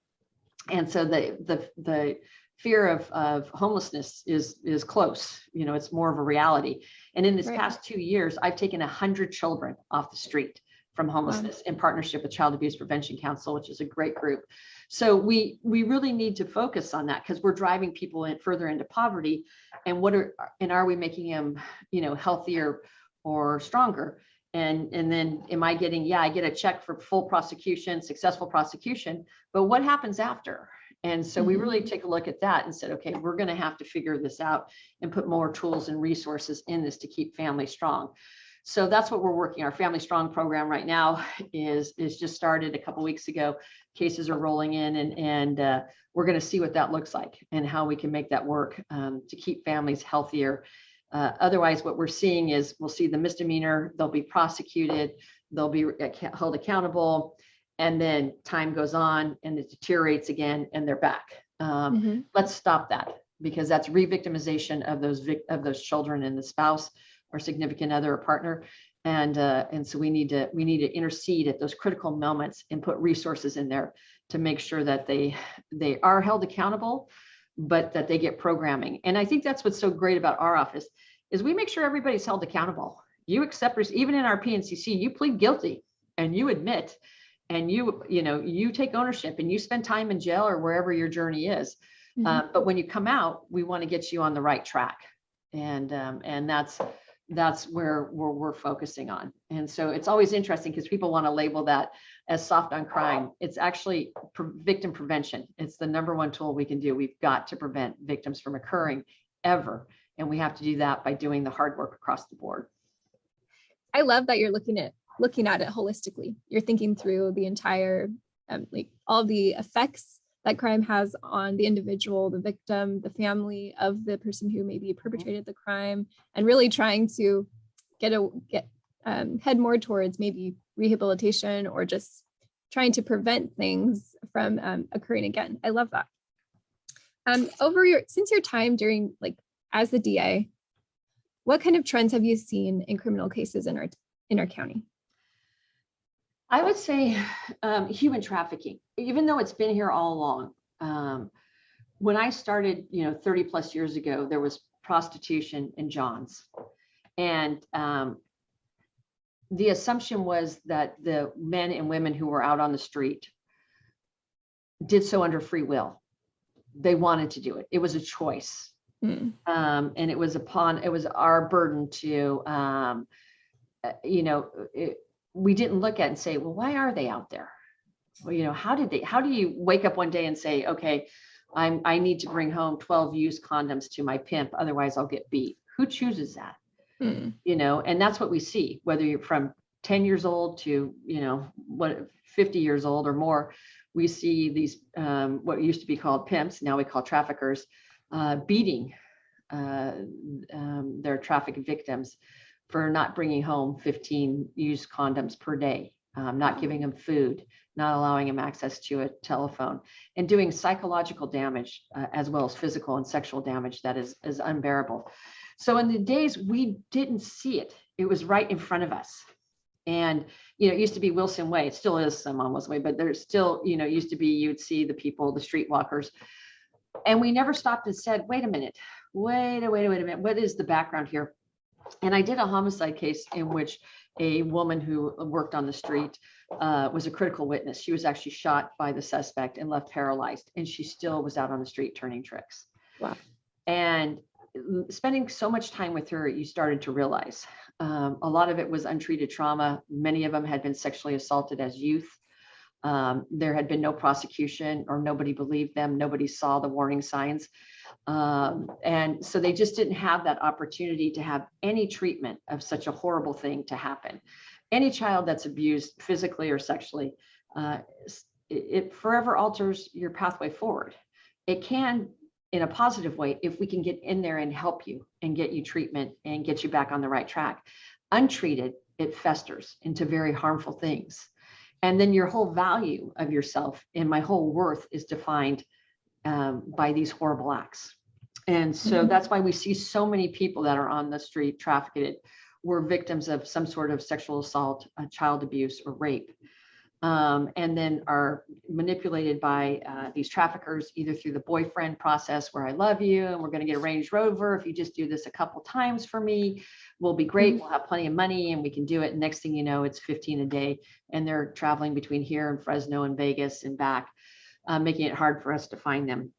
Speaker 2: And so the fear of homelessness is close. You know, it's more of a reality. And in this past 2 years, I've taken 100 children off the street from homelessness in partnership with Child Abuse Prevention Council, which is a great group. So we really need to focus on that, because we're driving people further into poverty. And are we making them, you know, healthier or stronger? And then am I getting, I get a check for full prosecution, successful prosecution, but what happens after? And so we really take a look at that and said, okay, we're going to have to figure this out and put more tools and resources in this to keep families strong. So that's what we're working. Our Family Strong program right now is just started a couple of weeks ago. Cases are rolling in, and we're going to see what that looks like and how we can make that work to keep families healthier. Otherwise, what we're seeing is we'll see the misdemeanor, they'll be prosecuted, they'll be held accountable, and then time goes on and it deteriorates again and they're back. Let's stop that, because that's re-victimization of those children and the spouse or significant other or partner. And so we need to intercede at those critical moments and put resources in there to make sure that they are held accountable, but that they get programming. And I think that's what's so great about our office is we make sure everybody's held accountable. You accept, even in our PNCC, you plead guilty and you admit, and you take ownership and you spend time in jail or wherever your journey is. But when you come out, we want to get you on the right track. And that's where we're focusing on. And so it's always interesting because people want to label that as soft on crime. It's actually victim prevention. It's the number one tool we can do. We've got to prevent victims from occurring ever. And we have to do that by doing the hard work across the board.
Speaker 1: I love that you're looking at it holistically. You're thinking through the entire, all the effects that crime has on the individual, the victim, the family of the person who maybe perpetrated the crime, and really trying to head more towards maybe rehabilitation or just trying to prevent things from occurring again. I love that. Since your time during as the DA, what kind of trends have you seen in criminal cases in our county?
Speaker 2: I would say human trafficking, even though it's been here all along. When I started, 30 plus years ago, there was prostitution in John's. And the assumption was that the men and women who were out on the street did so under free will. They wanted to do it. It was a choice. And it was our burden to, we didn't look at and say, well, why are they out there? Well, how do you wake up one day and say, okay, I need to bring home 12 used condoms to my pimp, otherwise I'll get beat. Who chooses that? And that's what we see, whether you're from 10 years old to, 50 years old or more. We see these, what used to be called pimps, now we call traffickers, beating their traffic victims for not bringing home 15 used condoms per day, not giving them food, not allowing them access to a telephone, and doing psychological damage as well as physical and sexual damage that is unbearable. So in the days we didn't see it, it was right in front of us. And, it used to be Wilson Way. It still is some on Wilson Way, but there's still, used to be, you'd see the people, the streetwalkers. And we never stopped and said, wait a minute, wait a minute. What is the background here? And I did a homicide case in which a woman who worked on the street was a critical witness. She was actually shot by the suspect and left paralyzed, and she still was out on the street turning tricks. Wow. And spending so much time with her, you started to realize a lot of it was untreated trauma. Many of them had been sexually assaulted as youth. There had been no prosecution, or nobody believed them. Nobody saw the warning signs. And so they just didn't have that opportunity to have any treatment of such a horrible thing to happen. Any child that's abused physically or sexually, it forever alters your pathway forward. It can in a positive way if we can get in there and help you and get you treatment and get you back on the right track. Untreated, it festers into very harmful things. And then your whole value of yourself and my whole worth is defined by these horrible acts. And so that's why we see so many people that are on the street trafficked were victims of some sort of sexual assault, child abuse, or rape. And then are manipulated by these traffickers, either through the boyfriend process where I love you and we're going to get a Range Rover. If you just do this a couple times for me, we'll be great. We'll have plenty of money and we can do it. And next thing you know, it's 15 a day. And they're traveling between here and Fresno and Vegas and back, making it hard for us to find them.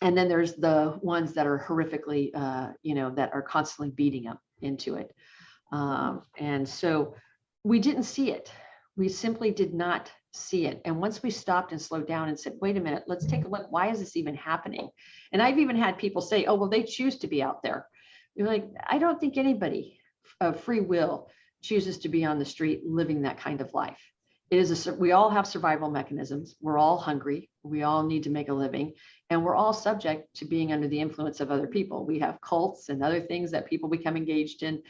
Speaker 2: And then there's the ones that are horrifically, that are constantly beating them into it. And so we didn't see it. We simply did not see it. And once we stopped and slowed down and said, wait a minute, let's take a look. Why is this even happening? And I've even had people say, oh, well, they choose to be out there. You're like, I don't think anybody of free will chooses to be on the street living that kind of life. It is we all have survival mechanisms. We're all hungry. We all need to make a living. And we're all subject to being under the influence of other people. We have cults and other things that people become engaged in.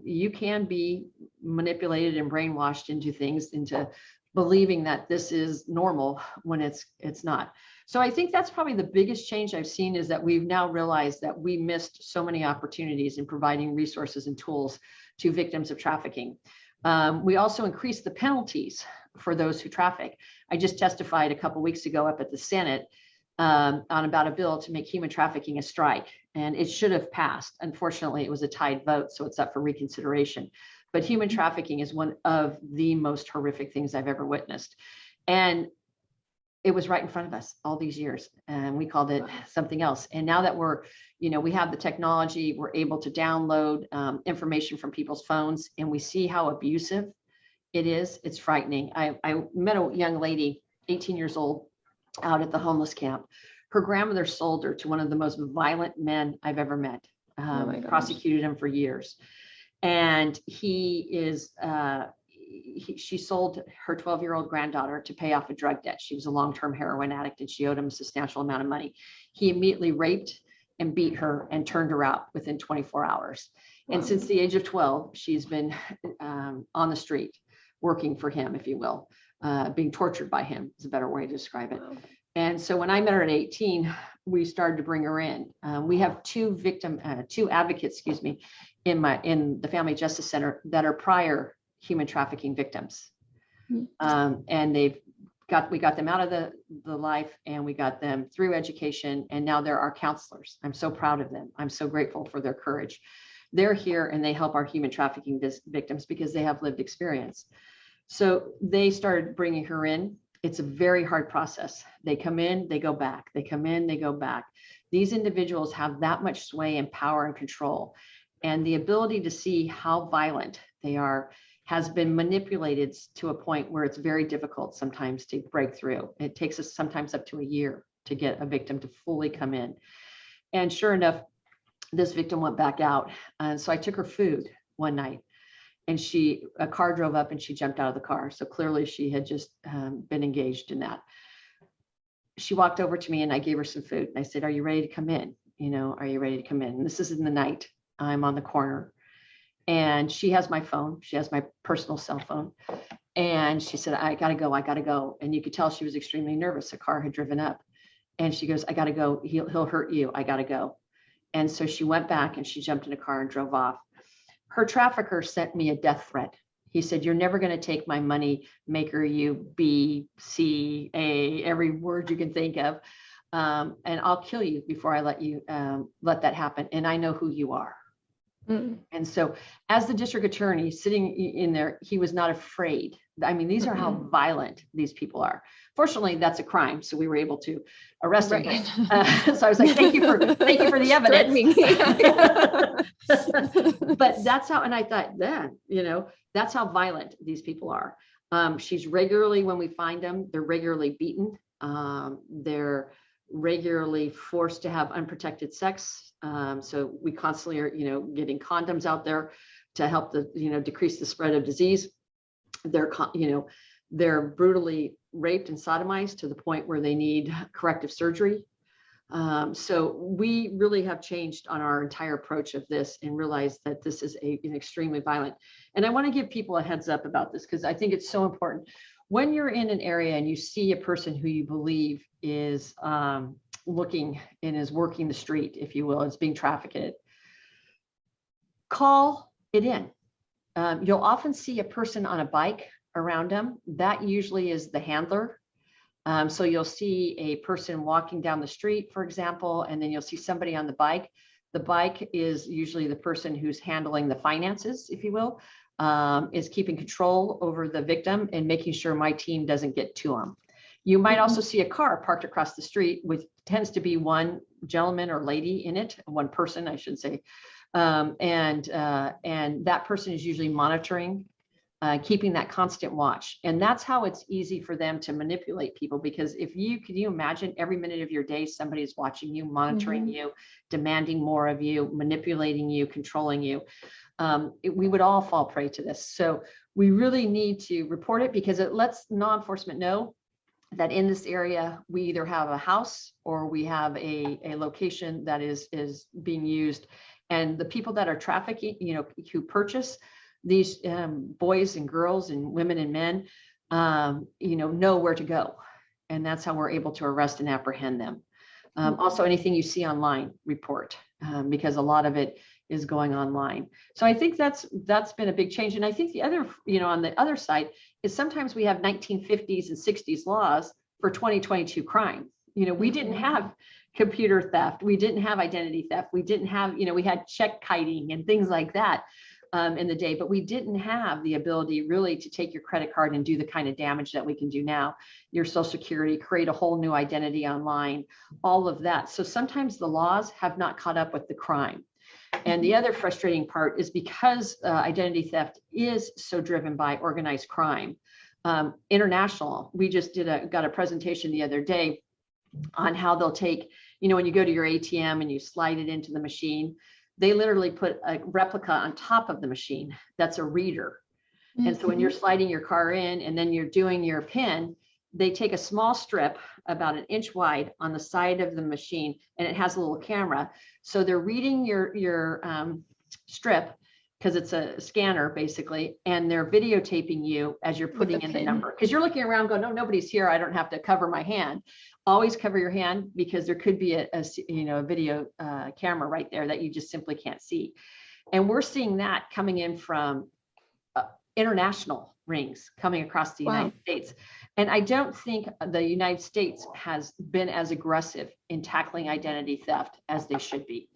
Speaker 2: You can be manipulated and brainwashed into things, into believing that this is normal when it's not. So I think that's probably the biggest change I've seen, is that we've now realized that we missed so many opportunities in providing resources and tools to victims of trafficking. We also increased the penalties for those who traffic. I just testified a couple of weeks ago up at the Senate on about a bill to make human trafficking a strike, and it should have passed. Unfortunately, it was a tied vote, so it's up for reconsideration. But human trafficking is one of the most horrific things I've ever witnessed. And it was right in front of us all these years, and we called it something else. And now that we have the technology, we're able to download information from people's phones, and we see how abusive it is. It's frightening. I met a young lady, 18 years old, out at the homeless camp. Her grandmother sold her to one of the most violent men I've ever met, prosecuted him for years. And she sold her 12-year-old granddaughter to pay off a drug debt. She was a long-term heroin addict and she owed him a substantial amount of money. He immediately raped and beat her and turned her out within 24 hours. Wow. And since the age of 12, she's been on the street working for him, if you will. Being tortured by him is a better way to describe it. Wow. And so when I met her at 18, we started to bring her in. We have two advocates, in the Family Justice Center that are prior human trafficking victims. And we got them out of the life, and we got them through education, and now they're our counselors. I'm so proud of them. I'm so grateful for their courage. They're here and they help our human trafficking victims because they have lived experience. So they started bringing her in. It's a very hard process. They come in, they go back. They come in, they go back. These individuals have that much sway and power and control. And the ability to see how violent they are has been manipulated to a point where it's very difficult sometimes to break through. It takes us sometimes up to a year to get a victim to fully come in. And sure enough, this victim went back out. And so I took her food one night, and a car drove up and she jumped out of the car. So clearly she had just been engaged in that. She walked over to me and I gave her some food. And I said, are you ready to come in? Are you ready to come in? And this is in the night. I'm on the corner. And she has my phone. She has my personal cell phone. And she said, I got to go. And you could tell she was extremely nervous. A car had driven up. And she goes, I got to go. He'll hurt you. I got to go. And so she went back and she jumped in a car and drove off. Her trafficker sent me a death threat. He said, you're never going to take my money, maker, you, B, C, A, every word you can think of. And I'll kill you before I let that happen. And I know who you are. Mm. And so as the district attorney sitting in there, he was not afraid. I mean, these are how violent these people are. Fortunately, that's a crime. So we were able to arrest him. So I was like, thank you for the evidence. But that's how, and I thought then, that's how violent these people are. She's regularly, when we find them, they're regularly beaten. They're regularly forced to have unprotected sex. So we constantly are, getting condoms out there to help decrease the spread of disease. They're brutally raped and sodomized to the point where they need corrective surgery. So we really have changed on our entire approach of this and realized that this is an extremely violent. And I want to give people a heads up about this because I think it's so important. When you're in an area and you see a person who you believe is looking and is working the street, if you will, is being trafficked, call it in. You'll often see a person on a bike around them. That usually is the handler. So you'll see a person walking down the street, for example, and then you'll see somebody on the bike. The bike is usually the person who's handling the finances, if you will, is keeping control over the victim and making sure my team doesn't get to them. You might also see a car parked across the street with tends to be one gentleman or lady in it, one person, I should say. And that person is usually monitoring, keeping that constant watch. And that's how it's easy for them to manipulate people, because can you imagine every minute of your day, somebody's watching you, monitoring you, demanding more of you, manipulating you, controlling you. We would all fall prey to this. So we really need to report it because it lets law enforcement know that in this area, we either have a house or we have a location that is being used. And the people that are trafficking, who purchase these boys and girls and women and men, know where to go. And that's how we're able to arrest and apprehend them. Also, anything you see online, report, because a lot of it is going online. So I think that's been a big change. And I think the other, on the other side is sometimes we have 1950s and 60s laws for 2022 crime. We didn't have computer theft. We didn't have identity theft. We didn't have, we had check kiting and things like that in the day, but we didn't have the ability really to take your credit card and do the kind of damage that we can do now. Your social security, create a whole new identity online, all of that. So sometimes the laws have not caught up with the crime. And the other frustrating part is because identity theft is so driven by organized crime, international. We just got a presentation the other day on how they'll take, when you go to your ATM and you slide it into the machine, they literally put a replica on top of the machine that's a reader. And so when you're sliding your car in and then you're doing your PIN, they take a small strip about 1 inch wide on the side of the machine, and it has a little camera. So they're reading your strip because it's a scanner basically, and they're videotaping you as you're putting in the number. Because you're looking around going, no, nobody's here. I don't have to cover my hand. Always cover your hand because there could be a video camera right there that you just simply can't see. And we're seeing that coming in from international rings coming across the United States. And I don't think the United States has been as aggressive in tackling identity theft as they should be.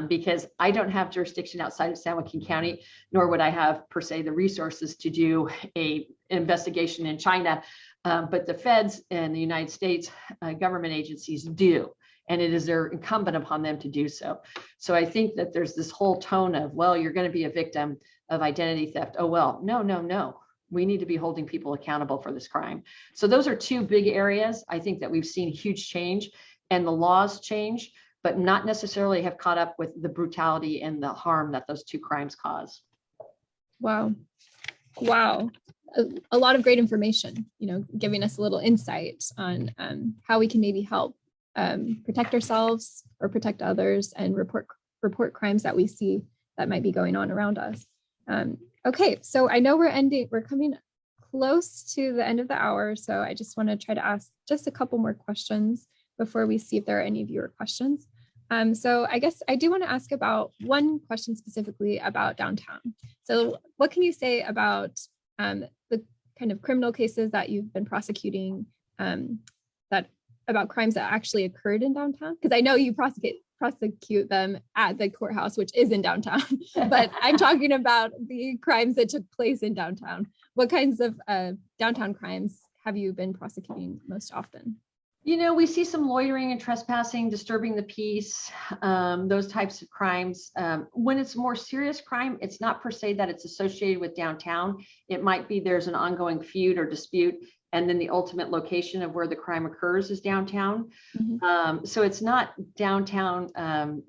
Speaker 2: Because I don't have jurisdiction outside of San Joaquin County, nor would I have per se the resources to do an investigation in China. But the feds and the United States government agencies do, and it is their incumbent upon them to do so. So I think that there's this whole tone of, well, you're going to be a victim of identity theft. Oh, well, no. We need to be holding people accountable for this crime. So those are two big areas. I think that we've seen huge change, and the laws change, but not necessarily have caught up with the brutality and the harm that those two crimes cause.
Speaker 1: Wow. A lot of great information, giving us a little insight on how we can maybe help protect ourselves or protect others and report crimes that we see that might be going on around us. Okay, so I know we're coming close to the end of the hour. So I just want to try to ask just a couple more questions before we see if there are any viewer questions. So I guess I do want to ask about one question specifically about downtown. So what can you say about the kind of criminal cases that you've been prosecuting about crimes that actually occurred in downtown? Because I know you prosecute them at the courthouse, which is in downtown, but I'm talking about the crimes that took place in downtown. What kinds of downtown crimes have you been prosecuting most often?
Speaker 2: You know, we see some loitering and trespassing, disturbing the peace, those types of crimes. When it's more serious crime, it's not per se that it's associated with downtown. It might be there's an ongoing feud or dispute, and then the ultimate location of where the crime occurs is downtown. So it's not downtown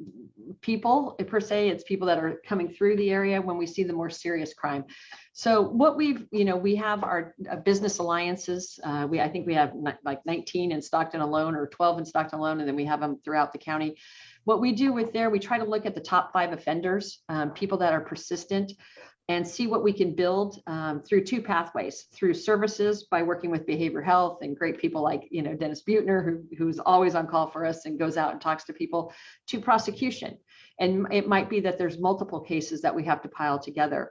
Speaker 2: people per se, it's people that are coming through the area when we see the more serious crime. So what we have our business alliances. I think we have like 19 in Stockton alone, or 12 in Stockton alone, and then we have them throughout the county. What we do with there, we try to look at the top 5 offenders, people that are persistent, and see what we can build through 2 pathways: through services by working with behavioral health and great people like, Dennis Buettner, who's always on call for us and goes out and talks to people, to prosecution. And it might be that there's multiple cases that we have to pile together.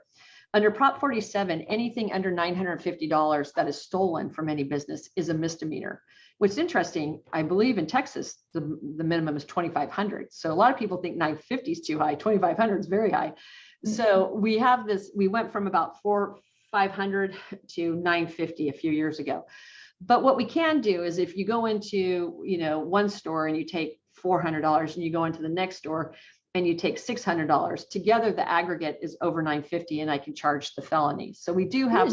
Speaker 2: Under Prop 47, anything under $950 that is stolen from any business is a misdemeanor. What's interesting, I believe in Texas, the minimum is $2,500. So a lot of people think $950 is too high. $2,500 is very high. So we have this, we went from about $4,500 to $950 a few years ago. But what we can do is if you go into, one store and you take $400 and you go into the next store and you take $600, together the aggregate is over $950, and I can charge the felony. So we do have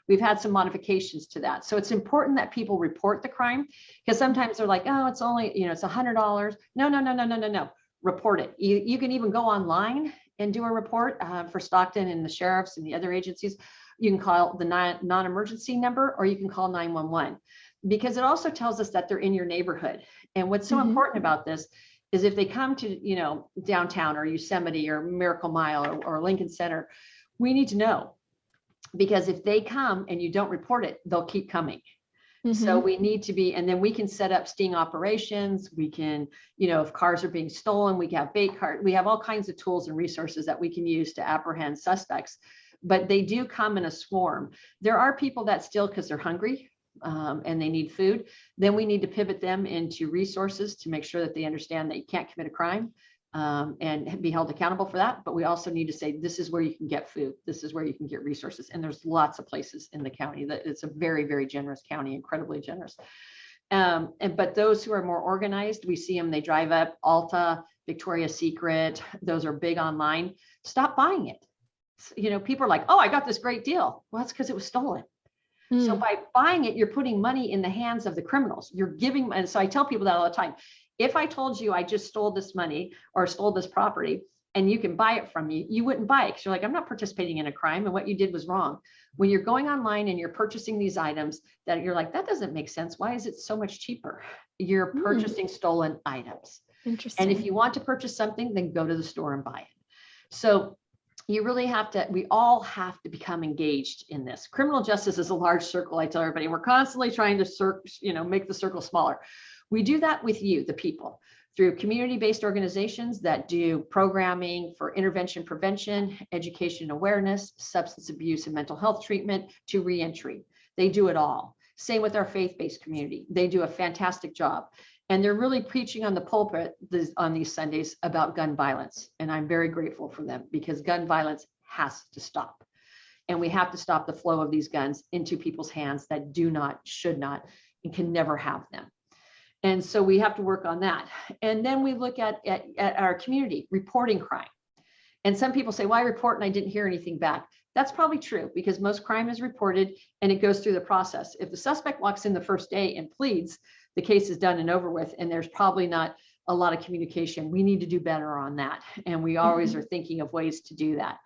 Speaker 2: we've had some modifications to that. So it's important that people report the crime, because sometimes they're like, oh, it's only, it's $100. No. Report it. You can even go online and do a report for Stockton and the sheriffs and the other agencies. You can call the non-emergency number, or you can call 911, because it also tells us that they're in your neighborhood. And what's so important about this is if they come to, downtown or Yosemite or Miracle Mile or Lincoln Center, we need to know, because if they come and you don't report it, they'll keep coming. So we need to be, and then we can set up sting operations. We can, if cars are being stolen, we have bait cart. We have all kinds of tools and resources that we can use to apprehend suspects, but they do come in a swarm. There are people that steal because they're hungry and they need food. Then we need to pivot them into resources to make sure that they understand that you can't commit a crime and be held accountable for that. But we also need to say, this is where you can get food. This is where you can get resources. And there's lots of places in the county that it's a very, very generous county, incredibly generous. But those who are more organized, we see them, they drive up Alta, Victoria's Secret. Those are big online. Stop buying it. People are like, oh, I got this great deal. Well, that's because it was stolen. So by buying it, you're putting money in the hands of the criminals. You're giving, and so I tell people that all the time. If I told you I just stole this money or stole this property and you can buy it from me, you wouldn't buy it, because you're like, I'm not participating in a crime, and what you did was wrong. When you're going online and you're purchasing these items that you're like, that doesn't make sense. Why is it so much cheaper? You're purchasing stolen items.
Speaker 1: Interesting.
Speaker 2: And if you want to purchase something, then go to the store and buy it. So you really have to, we all have to become engaged in this. Criminal justice is a large circle. I tell everybody, we're constantly trying to make the circle smaller. We do that with you, the people, through community-based organizations that do programming for intervention, prevention, education, awareness, substance abuse and mental health treatment, to reentry. They do it all. Same with our faith-based community. They do a fantastic job. And they're really preaching on the pulpit on these Sundays about gun violence. And I'm very grateful for them, because gun violence has to stop. And we have to stop the flow of these guns into people's hands that do not, should not, and can never have them. And so we have to work on that. And then we look at our community reporting crime. And some people say, well, I report and I didn't hear anything back. That's probably true, because most crime is reported and it goes through the process. If the suspect walks in the first day and pleads, the case is done and over with, and there's probably not a lot of communication. We need to do better on that. And we always are thinking of ways to do that,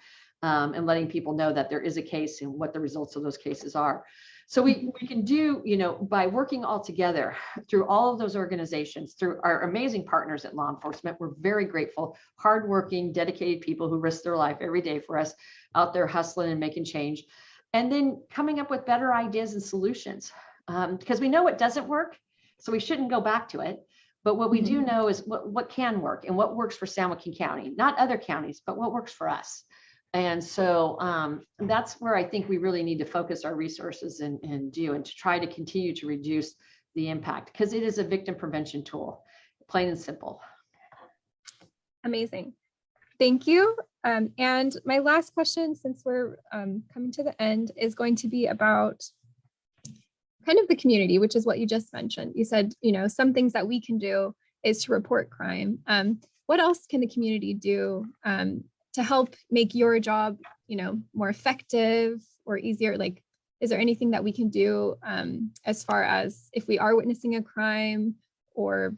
Speaker 2: and letting people know that there is a case and what the results of those cases are. So we can do, by working all together through all of those organizations, through our amazing partners at law enforcement. We're very grateful, hardworking, dedicated people who risk their life every day for us, out there hustling and making change. And then coming up with better ideas and solutions, because we know what doesn't work. So we shouldn't go back to it. But what we do know is what can work and what works for San Joaquin County, not other counties, but what works for us. And so that's where I think we really need to focus our resources and to try to continue to reduce the impact, because it is a victim prevention tool, plain and simple.
Speaker 1: Amazing. Thank you. And my last question, since we're coming to the end, is going to be about kind of the community, which is what you just mentioned. You said, some things that we can do is to report crime. What else can the community do to help make your job, more effective or easier? Like, is there anything that we can do as far as if we are witnessing a crime or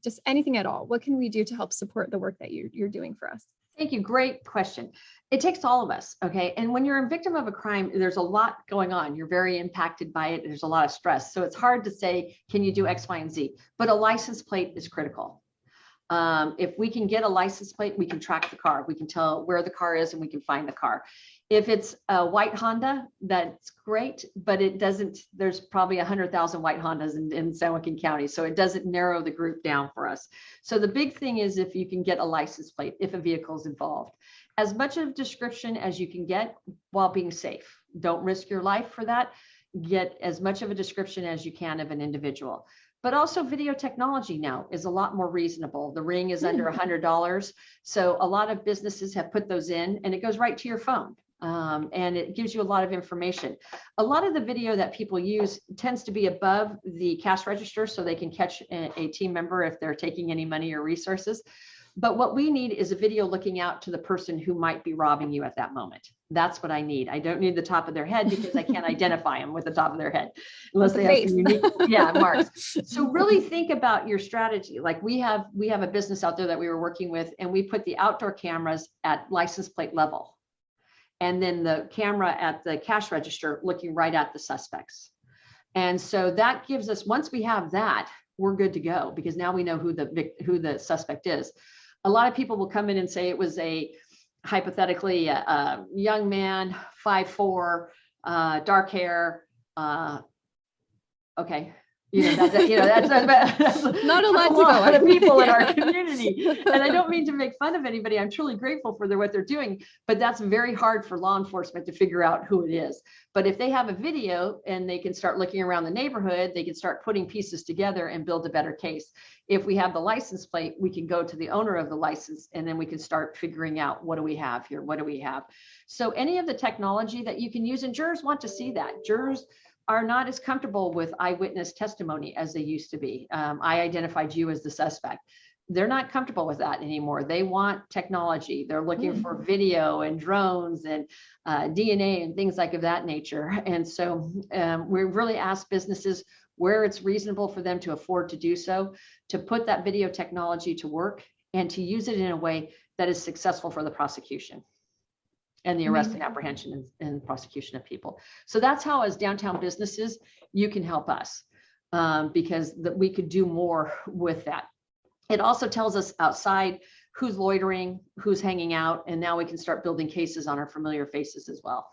Speaker 1: just anything at all? What can we do to help support the work that you're doing for us?
Speaker 2: Thank you. Great question. It takes all of us. Okay. And when you're a victim of a crime, there's a lot going on. You're very impacted by it. There's a lot of stress. So it's hard to say, can you do X, Y, and Z? But a license plate is critical. If we can get a license plate, we can track the car. We can tell where the car is and we can find the car. If it's a white Honda, that's great, but it doesn't, there's probably 100,000 white Hondas in San Joaquin County. So it doesn't narrow the group down for us. So the big thing is if you can get a license plate, if a vehicle is involved, as much of description as you can get while being safe. Don't risk your life for that. Get as much of a description as you can of an individual. But also video technology now is a lot more reasonable. The ring is under $100. So a lot of businesses have put those in and it goes right to your phone. And it gives you a lot of information. A lot of the video that people use tends to be above the cash register so they can catch a team member if they're taking any money or resources. But what we need is a video looking out to the person who might be robbing you at that moment. That's what I need. I don't need the top of their head because I can't identify them with the top of their head unless they have some unique marks. So really think about your strategy. Like we have a business out there that we were working with, and we put the outdoor cameras at license plate level. And then the camera at the cash register looking right at the suspects. And so that gives us, once we have that, we're good to go because now we know who the suspect is. A lot of people will come in and say it was hypothetically a young man, 5'4", dark hair. Okay. That's
Speaker 1: not a lot to go
Speaker 2: of people in our community. And I don't mean to make fun of anybody. I'm truly grateful for what they're doing, but that's very hard for law enforcement to figure out who it is. But if they have a video and they can start looking around the neighborhood, they can start putting pieces together and build a better case. If we have the license plate, we can go to the owner of the license and then we can start figuring out what do we have here? What do we have? So any of the technology that you can use, and jurors want to see that. Jurors are not as comfortable with eyewitness testimony as they used to be. I identified you as the suspect. They're not comfortable with that anymore. They want technology. They're looking for video and drones and DNA and things like of that nature. And so we really ask businesses where it's reasonable for them to afford to do so, to put that video technology to work and to use it in a way that is successful for the prosecution and the arrest and apprehension and prosecution of people. So that's how, as downtown businesses, you can help us because we could do more with that. It also tells us outside who's loitering, who's hanging out, and now we can start building cases on our familiar faces as well.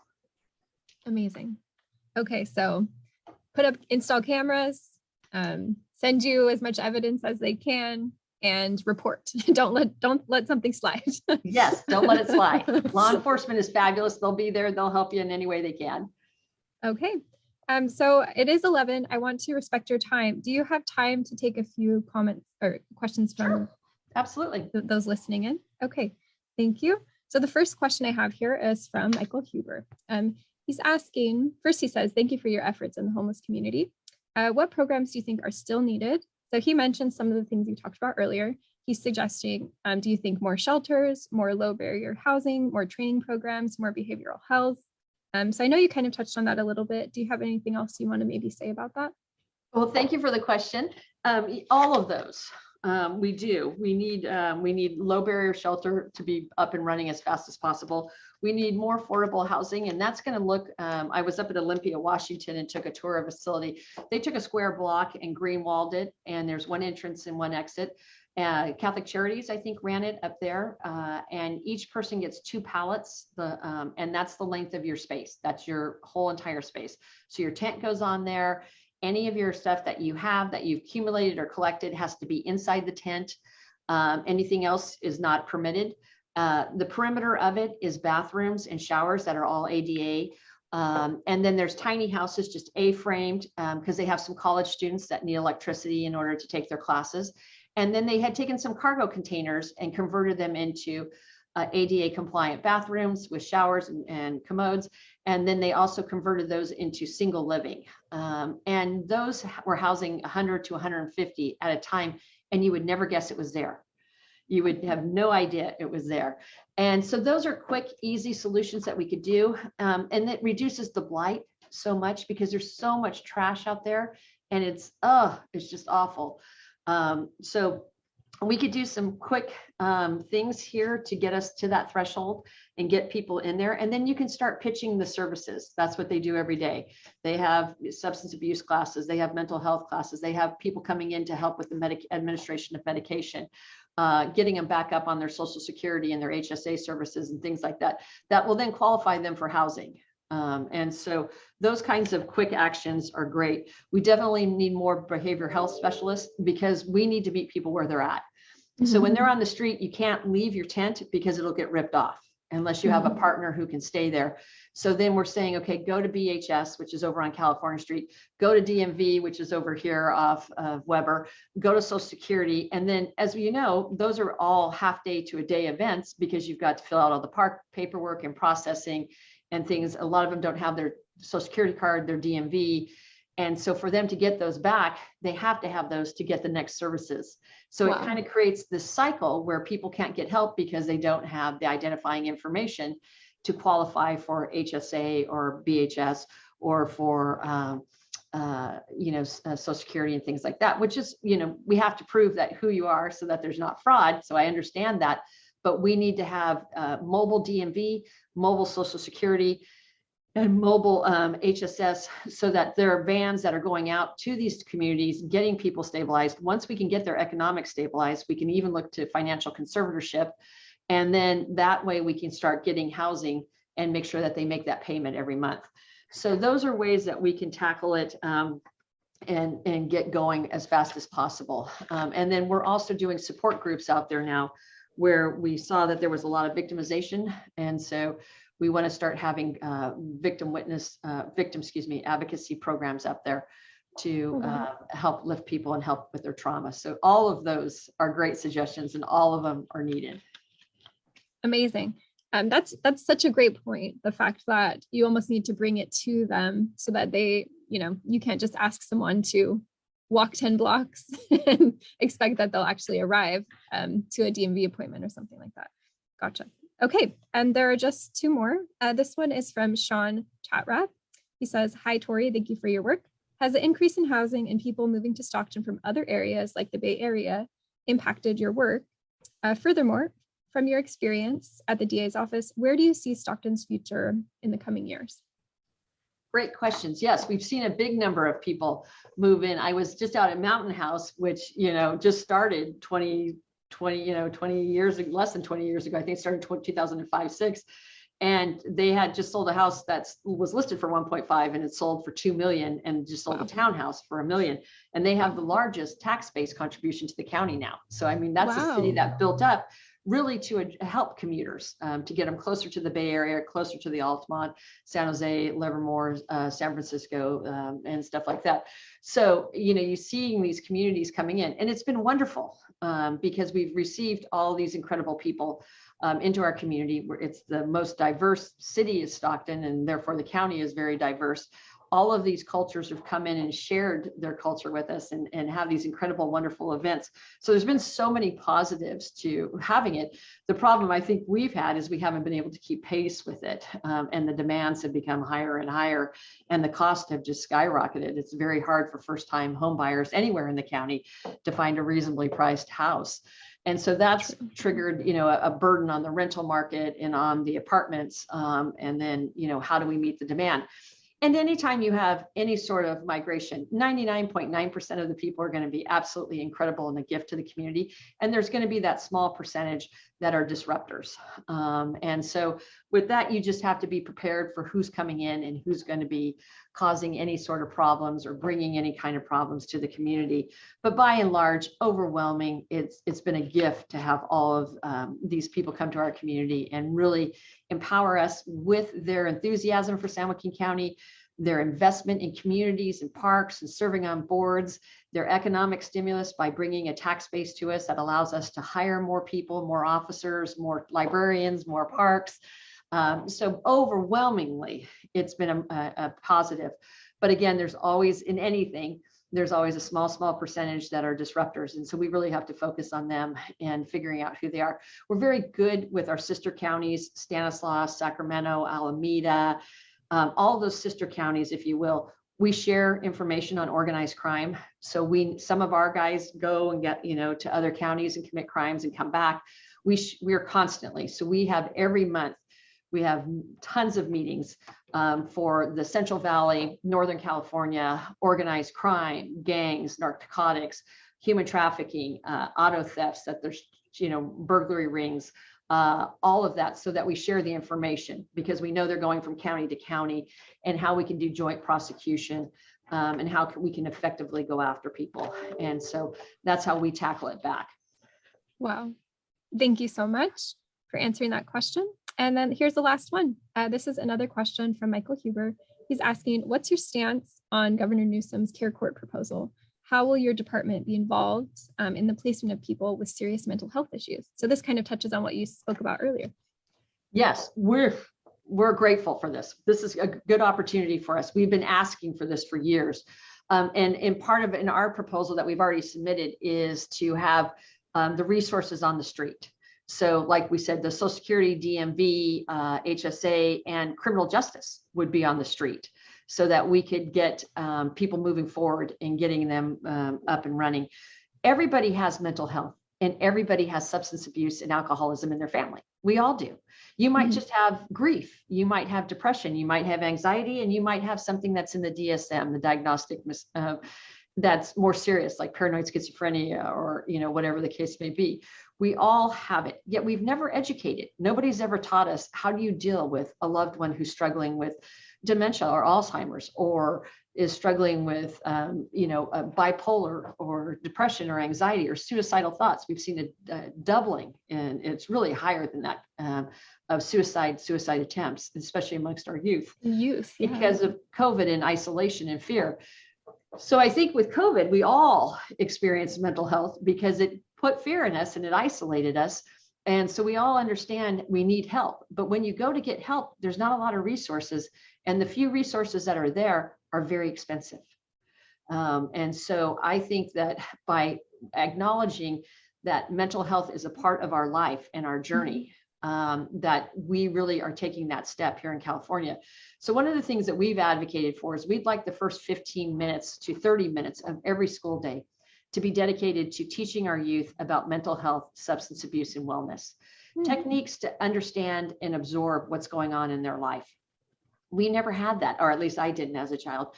Speaker 1: Amazing. Okay, so install cameras, send you as much evidence as they can, and report. Don't let something slide.
Speaker 2: Yes, don't let it slide. Law enforcement is fabulous. They'll be there. They'll help you in any way they can.
Speaker 1: Okay. So it is 11. I want to respect your time. Do you have time to take a few comments or questions from
Speaker 2: Absolutely.
Speaker 1: Those listening in? Okay, thank you. So the first question I have here is from Michael Huber. He's asking, first he says, thank you for your efforts in the homeless community. What programs do you think are still needed? So he mentioned some of the things you talked about earlier. He's suggesting, do you think more shelters, more low barrier housing, more training programs, more behavioral health? So I know you kind of touched on that a little bit. Do you have anything else you want to maybe say about that?
Speaker 2: Well, thank you for the question. All of those we do. We need low barrier shelter to be up and running as fast as possible. We need more affordable housing, and that's going to look. I was up at Olympia, Washington, and took a tour of a facility. They took a square block and green walled it, and there's one entrance and one exit. Catholic Charities, I think, ran it up there, and each person gets 2 pallets, and that's the length of your space. That's your whole entire space. So your tent goes on there. Any of your stuff that you have that you've accumulated or collected has to be inside the tent. Anything else is not permitted. The perimeter of it is bathrooms and showers that are all ADA. And then there's tiny houses, just A-framed, because they have some college students that need electricity in order to take their classes. And then they had taken some cargo containers and converted them into ADA compliant bathrooms with showers and commodes. And then they also converted those into single living. And those were housing 100 to 150 at a time. And you would never guess it was there. You would have no idea it was there. And so those are quick, easy solutions that we could do. And it reduces the blight so much because there's so much trash out there and it's just awful. So we could do some quick things here to get us to that threshold and get people in there. And then you can start pitching the services. That's what they do every day. They have substance abuse classes. They have mental health classes. They have people coming in to help with the administration of medication, getting them back up on their Social Security and their HSA services and things like that. That will then qualify them for housing. And so those kinds of quick actions are great. We definitely need more behavioral health specialists because we need to meet people where they're at. So when they're on the street, you can't leave your tent because it'll get ripped off unless you have a partner who can stay there. So then we're saying, okay, go to BHS, which is over on California Street, go to DMV, which is over here off of Weber, go to Social Security. And then, as you know, those are all half day to a day events because you've got to fill out all the park paperwork and processing and things. A lot of them don't have their Social Security card, their DMV. And so for them to get those back, they have to have those to get the next services. So it kind of creates this cycle where people can't get help because they don't have the identifying information to qualify for HSA or BHS or for Social Security and things like that, which is, we have to prove that who you are so that there's not fraud. So I understand that, but we need to have mobile DMV, mobile Social Security, and mobile HSS so that there are vans that are going out to these communities, getting people stabilized. Once we can get their economic stabilized, we can even look to financial conservatorship. And then that way we can start getting housing and make sure that they make that payment every month. So those are ways that we can tackle it and get going as fast as possible. And then we're also doing support groups out there now where we saw that there was a lot of victimization. And so we want to start having victim advocacy programs out there to help lift people and help with their trauma. So all of those are great suggestions and all of them are needed.
Speaker 1: Amazing. That's such a great point. The fact that you almost need to bring it to them so that they, you can't just ask someone to walk 10 blocks and expect that they'll actually arrive to a DMV appointment or something like that. Gotcha. Okay, and there are just two more. This one is from Sean Chatrap. He says, "Hi, Tori, thank you for your work. Has the increase in housing and people moving to Stockton from other areas like the Bay Area impacted your work? Furthermore, from your experience at the DA's office, where do you see Stockton's future in the coming years?"
Speaker 2: Great questions. Yes, we've seen a big number of people move in. I was just out at Mountain House, which, just started 20 years, less than 20 years ago. I think it started 2005-06. And they had just sold a house that was listed for 1.5 and it sold for 2 million and just sold a townhouse for $1 million. And they have the largest tax base contribution to the county now. So, I mean, that's a city that built up really to help commuters, to get them closer to the Bay Area, closer to the Altamont, San Jose, Livermore, San Francisco, and stuff like that. So, you're seeing these communities coming in and it's been wonderful because we've received all these incredible people into our community where it's the most diverse city is Stockton and therefore the county is very diverse. All of these cultures have come in and shared their culture with us and have these incredible, wonderful events. So there's been so many positives to having it. The problem I think we've had is we haven't been able to keep pace with it. And the demands have become higher and higher and the costs have just skyrocketed. It's very hard for first-time home buyers anywhere in the county to find a reasonably priced house. And so that's triggered, a burden on the rental market and on the apartments. And then, how do we meet the demand? And anytime you have any sort of migration, 99.9% of the people are going to be absolutely incredible and a gift to the community. And there's going to be that small percentage that are disruptors. And so with that, you just have to be prepared for who's coming in and who's going to be causing any sort of problems or bringing any kind of problems to the community. But by and large, overwhelming, it's been a gift to have all of these people come to our community and really empower us with their enthusiasm for San Joaquin County, their investment in communities and parks and serving on boards, their economic stimulus by bringing a tax base to us that allows us to hire more people, more officers, more librarians, more parks. So overwhelmingly, it's been a positive. But again, there's always, in anything, there's always a small percentage that are disruptors. And so we really have to focus on them and figuring out who they are. We're very good with our sister counties, Stanislaus, Sacramento, Alameda, all those sister counties, if you will. We share information on organized crime. So some of our guys go and get, to other counties and commit crimes and come back. We're constantly, so we have every month, we have tons of meetings for the Central Valley, Northern California, organized crime, gangs, narcotics, human trafficking, auto thefts, that there's, burglary rings, all of that, so that we share the information, because we know they're going from county to county, and how we can do joint prosecution, and how we can effectively go after people. And so that's how we tackle it back.
Speaker 1: Wow. Thank you so much for answering that question. And then here's the last one. This is another question from Michael Huber. He's asking, what's your stance on Governor Newsom's care court proposal? How will your department be involved in the placement of people with serious mental health issues? So this kind of touches on what you spoke about earlier.
Speaker 2: Yes, we're grateful for this. This is a good opportunity for us. We've been asking for this for years. And part of it in our proposal that we've already submitted is to have the resources on the street. So like we said, the Social Security, DMV, HSA, and criminal justice would be on the street, so that we could get people moving forward and getting them up and running. Everybody has mental health, and everybody has substance abuse and alcoholism in their family. We all do. You might just have grief. You might have depression. You might have anxiety, and you might have something that's in the DSM, the diagnostic that's more serious, like paranoid schizophrenia, or whatever the case may be. We all have it, yet we've never educated. Nobody's ever taught us, how do you deal with a loved one who's struggling with dementia or Alzheimer's, or is struggling with a bipolar or depression or anxiety or suicidal thoughts. We've seen a doubling, and it's really higher than that, of suicide attempts, especially amongst our youth. Yeah. Because of COVID and isolation and fear. So I think with COVID, we all experienced mental health because it put fear in us and it isolated us. And so we all understand we need help. But when you go to get help, there's not a lot of resources. And the few resources that are there are very expensive. And so I think that by acknowledging that mental health is a part of our life and our journey, that we really are taking that step here in California. So one of the things that we've advocated for is we'd like the first 15 minutes to 30 minutes of every school day to be dedicated to teaching our youth about mental health, substance abuse, and wellness, techniques to understand and absorb what's going on in their life. We never had that, or at least I didn't as a child.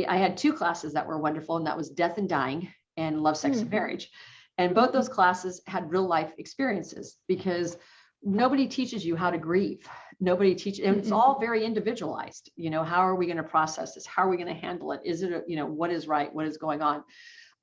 Speaker 2: I had two classes that were wonderful, and that was Death and Dying and Love, Sex, and Marriage. And both those classes had real life experiences, because nobody teaches you how to grieve. Nobody teaches, and it's all very individualized. How are we going to process this? How are we going to handle it? Is it, what is right? What is going on?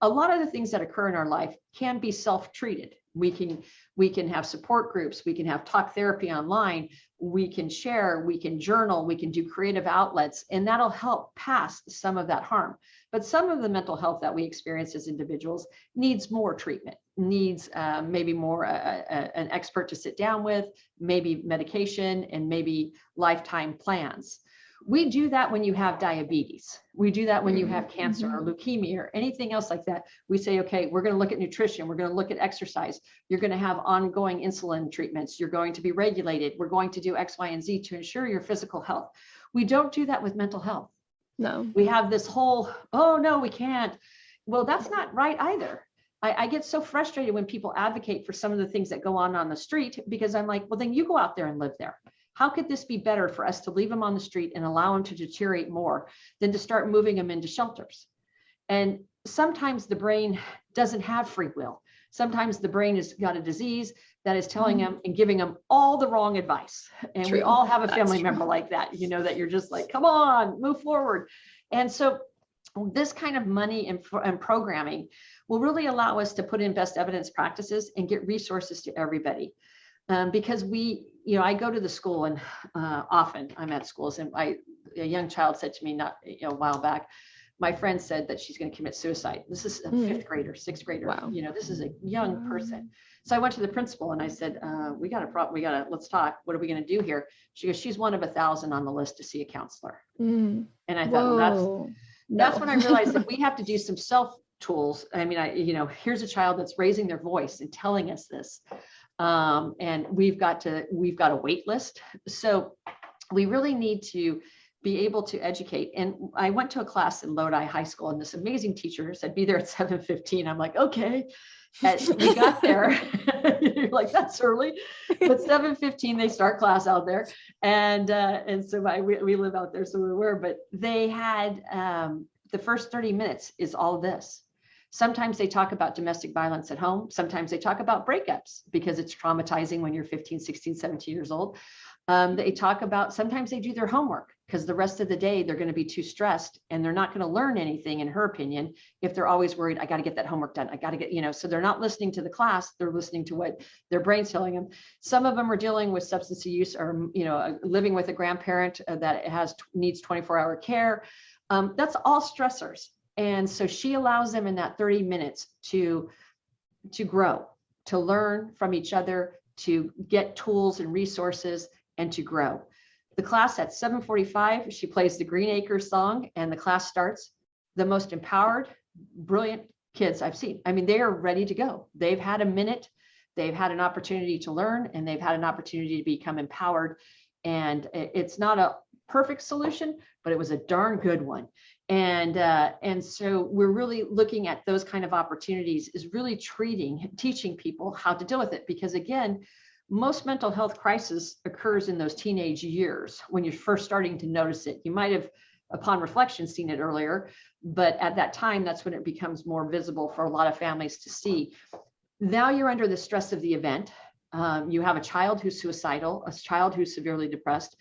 Speaker 2: A lot of the things that occur in our life can be self-treated. We can have support groups. We can have talk therapy online. We can share, we can journal, we can do creative outlets, and that'll help pass some of that harm. But some of the mental health that we experience as individuals needs more treatment, needs maybe more an expert to sit down with, maybe medication, and maybe lifetime plans. We do that when you have diabetes. We do that when you have cancer or leukemia or anything else like that. We say, okay, we're going to look at nutrition. We're going to look at exercise. You're going to have ongoing insulin treatments. You're going to be regulated. We're going to do X, Y, and Z to ensure your physical health. We don't do that with mental health. No. We have this whole, oh, no, we can't. Well, that's not right either. I get so frustrated when people advocate for some of the things that go on the street, because I'm like, well, then you go out there and live there. How could this be better for us to leave them on the street and allow them to deteriorate more than to start moving them into shelters? And sometimes the brain doesn't have free will. Sometimes the brain has got a disease that is telling them and giving them all the wrong advice. And we all have a family member like that, that you're just like, come on, move forward. And so this kind of money and programming will really allow us to put in best evidence practices and get resources to everybody. Because I go to the school, and often I'm at schools, and a young child said to me not a while back, my friend said that she's going to commit suicide. This is a fifth grader, sixth grader.
Speaker 1: Wow.
Speaker 2: This is a young person. So I went to the principal and I said, let's talk. What are we going to do here? She goes, she's one of 1,000 on the list to see a counselor. And I thought, well, that's when I realized that we have to do some self tools. I mean, here's a child that's raising their voice and telling us this. And we've got a wait list. So we really need to be able to educate. And I went to a class in Lodi High School, and this amazing teacher said, be there at 7:15. I'm like, okay. And we got there. You're like, that's early. But 7:15, they start class out there. And so we live out there, so we were, but they had the first 30 minutes is all of this. Sometimes they talk about domestic violence at home. Sometimes they talk about breakups because it's traumatizing when you're 15, 16, 17 years old. They talk about, sometimes they do their homework because the rest of the day they're going to be too stressed and they're not going to learn anything, in her opinion, if they're always worried, I got to get that homework done. I got to get, so they're not listening to the class. They're listening to what their brain's telling them. Some of them are dealing with substance use or, living with a grandparent that needs 24-hour care. That's all stressors. And so she allows them in that 30 minutes to grow, to learn from each other, to get tools and resources, and to grow. The class at 7:45, she plays the Green Acres song, and the class starts. The most empowered, brilliant kids I've seen. I mean, they are ready to go. They've had a minute, they've had an opportunity to learn, and they've had an opportunity to become empowered. And it's not a perfect solution, but it was a darn good one. And so we're really looking at those kind of opportunities, is really teaching people how to deal with it. Because again, most mental health crisis occurs in those teenage years when you're first starting to notice it. You might have, upon reflection, seen it earlier, but at that time, that's when it becomes more visible for a lot of families to see. Now you're under the stress of the event. You have a child who's suicidal, a child who's severely depressed,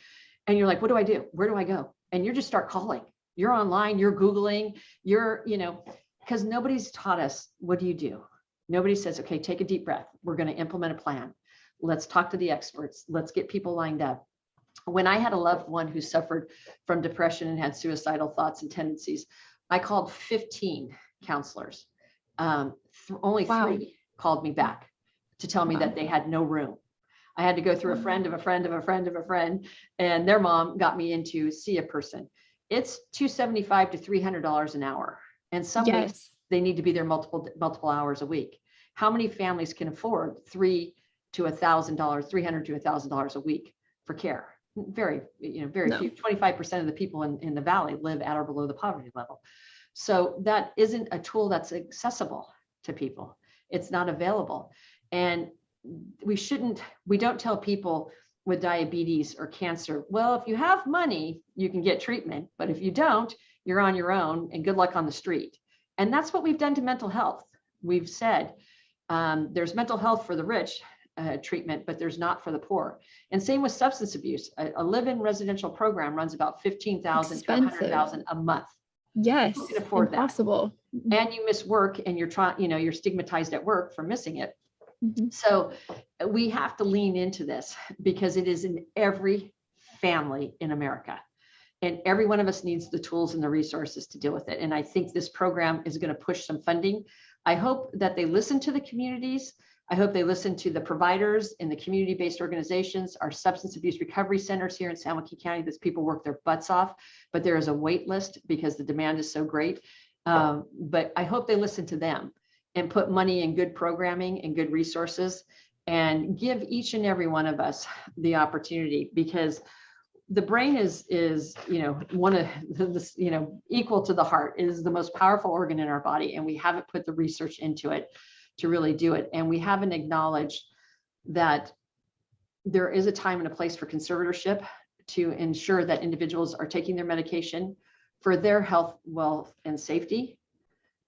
Speaker 2: and you're like, what do I do? Where do I go? And you just start calling. You're online, you're Googling, because nobody's taught us, what do you do? Nobody says, okay, take a deep breath. We're going to implement a plan. Let's talk to the experts. Let's get people lined up. When I had a loved one who suffered from depression and had suicidal thoughts and tendencies, I called 15 counselors. Only 3 called me back to tell me that they had no room. I had to go through a friend of a friend of a friend of a friend, and their mom got me in to see a person. It's $275 to $300 an hour. And some weeks they need to be there multiple hours a week. How many families can afford $300 to $1,000 a week for care? Very few. 25% of the people in the valley live at or below the poverty level. So that isn't a tool that's accessible to people. It's not available. And we don't tell people with diabetes or cancer, well, if you have money, you can get treatment, but if you don't, you're on your own and good luck on the street. And that's what we've done to mental health. We've said there's mental health for the rich treatment, but there's not for the poor. And same with substance abuse. A live-in residential program runs about $15,000 to $100,000 a month.
Speaker 1: Yes,
Speaker 2: you can afford
Speaker 1: impossible.
Speaker 2: That. And you miss work, and you're stigmatized at work for missing it. So we have to lean into this because it is in every family in America. And every one of us needs the tools and the resources to deal with it. And I think this program is going to push some funding. I hope that they listen to the communities. I hope they listen to the providers in the community-based organizations, our substance abuse recovery centers here in San Joaquin County. These people work their butts off, but there is a wait list because the demand is so great. But I hope they listen to them and put money in good programming and good resources and give each and every one of us the opportunity, because the brain is one of the, equal to the heart. It is the most powerful organ in our body, and we haven't put the research into it to really do it. And we haven't acknowledged that there is a time and a place for conservatorship to ensure that individuals are taking their medication for their health, wealth, and safety,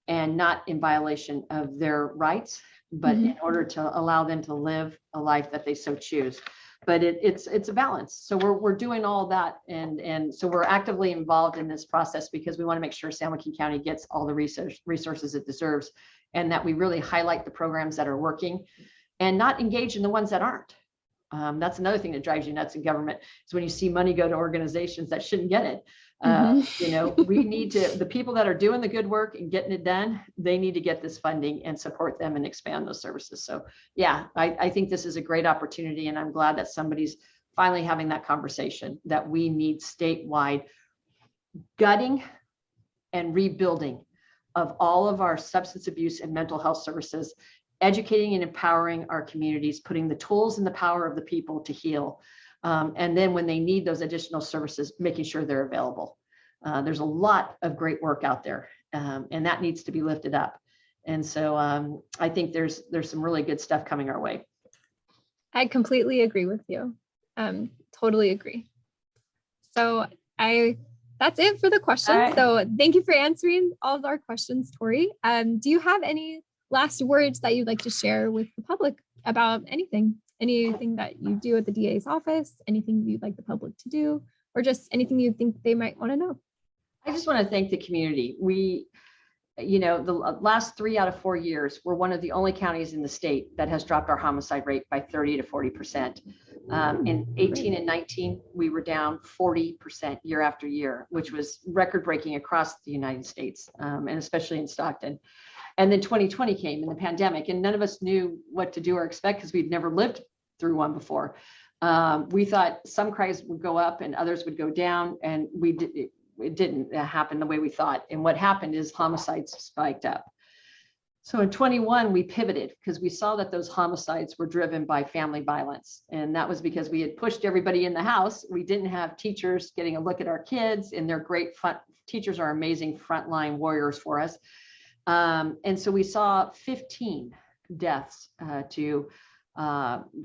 Speaker 2: and not in violation of their rights, but in order to allow them to live a life that they so choose. But it's a balance. So we're doing all that, and so we're actively involved in this process because we want to make sure San Joaquin County gets all the resources it deserves, and that we really highlight the programs that are working and not engage in the ones that aren't. That's another thing that drives you nuts in government, is when you see money go to organizations that shouldn't get it. We need to, the people that are doing the good work and getting it done, they need to get this funding and support them and expand those services. So yeah, I think this is a great opportunity, and I'm glad that somebody's finally having that conversation that we need statewide gutting and rebuilding of all of our substance abuse and mental health services, educating and empowering our communities, putting the tools and the power of the people to heal. And then when they need those additional services, making sure they're available. There's a lot of great work out there, and that needs to be lifted up. And so I think there's some really good stuff coming our way.
Speaker 1: I completely agree with you. Totally agree. So that's it for the questions.
Speaker 2: Right.
Speaker 1: So thank you for answering all of our questions, Tori. Do you have any last words that you'd like to share with the public about anything that you do at the DA's office, anything you'd like the public to do, or just anything you think they might want to know?
Speaker 2: I just want to thank the community. The last 3 out of 4 years, we're one of the only counties in the state that has dropped our homicide rate by 30 to 40%. In 18 and 19, we were down 40% year after year, which was record breaking across the United States, and especially in Stockton. And then 2020 came in the pandemic, and none of us knew what to do or expect because we'd never lived through one before. We thought some crimes would go up and others would go down, and it didn't happen the way we thought. And what happened is homicides spiked up. So in 21, we pivoted because we saw that those homicides were driven by family violence. And that was because we had pushed everybody in the house. We didn't have teachers getting a look at our kids, and they're great teachers are amazing frontline warriors for us. And so we saw 15 deaths to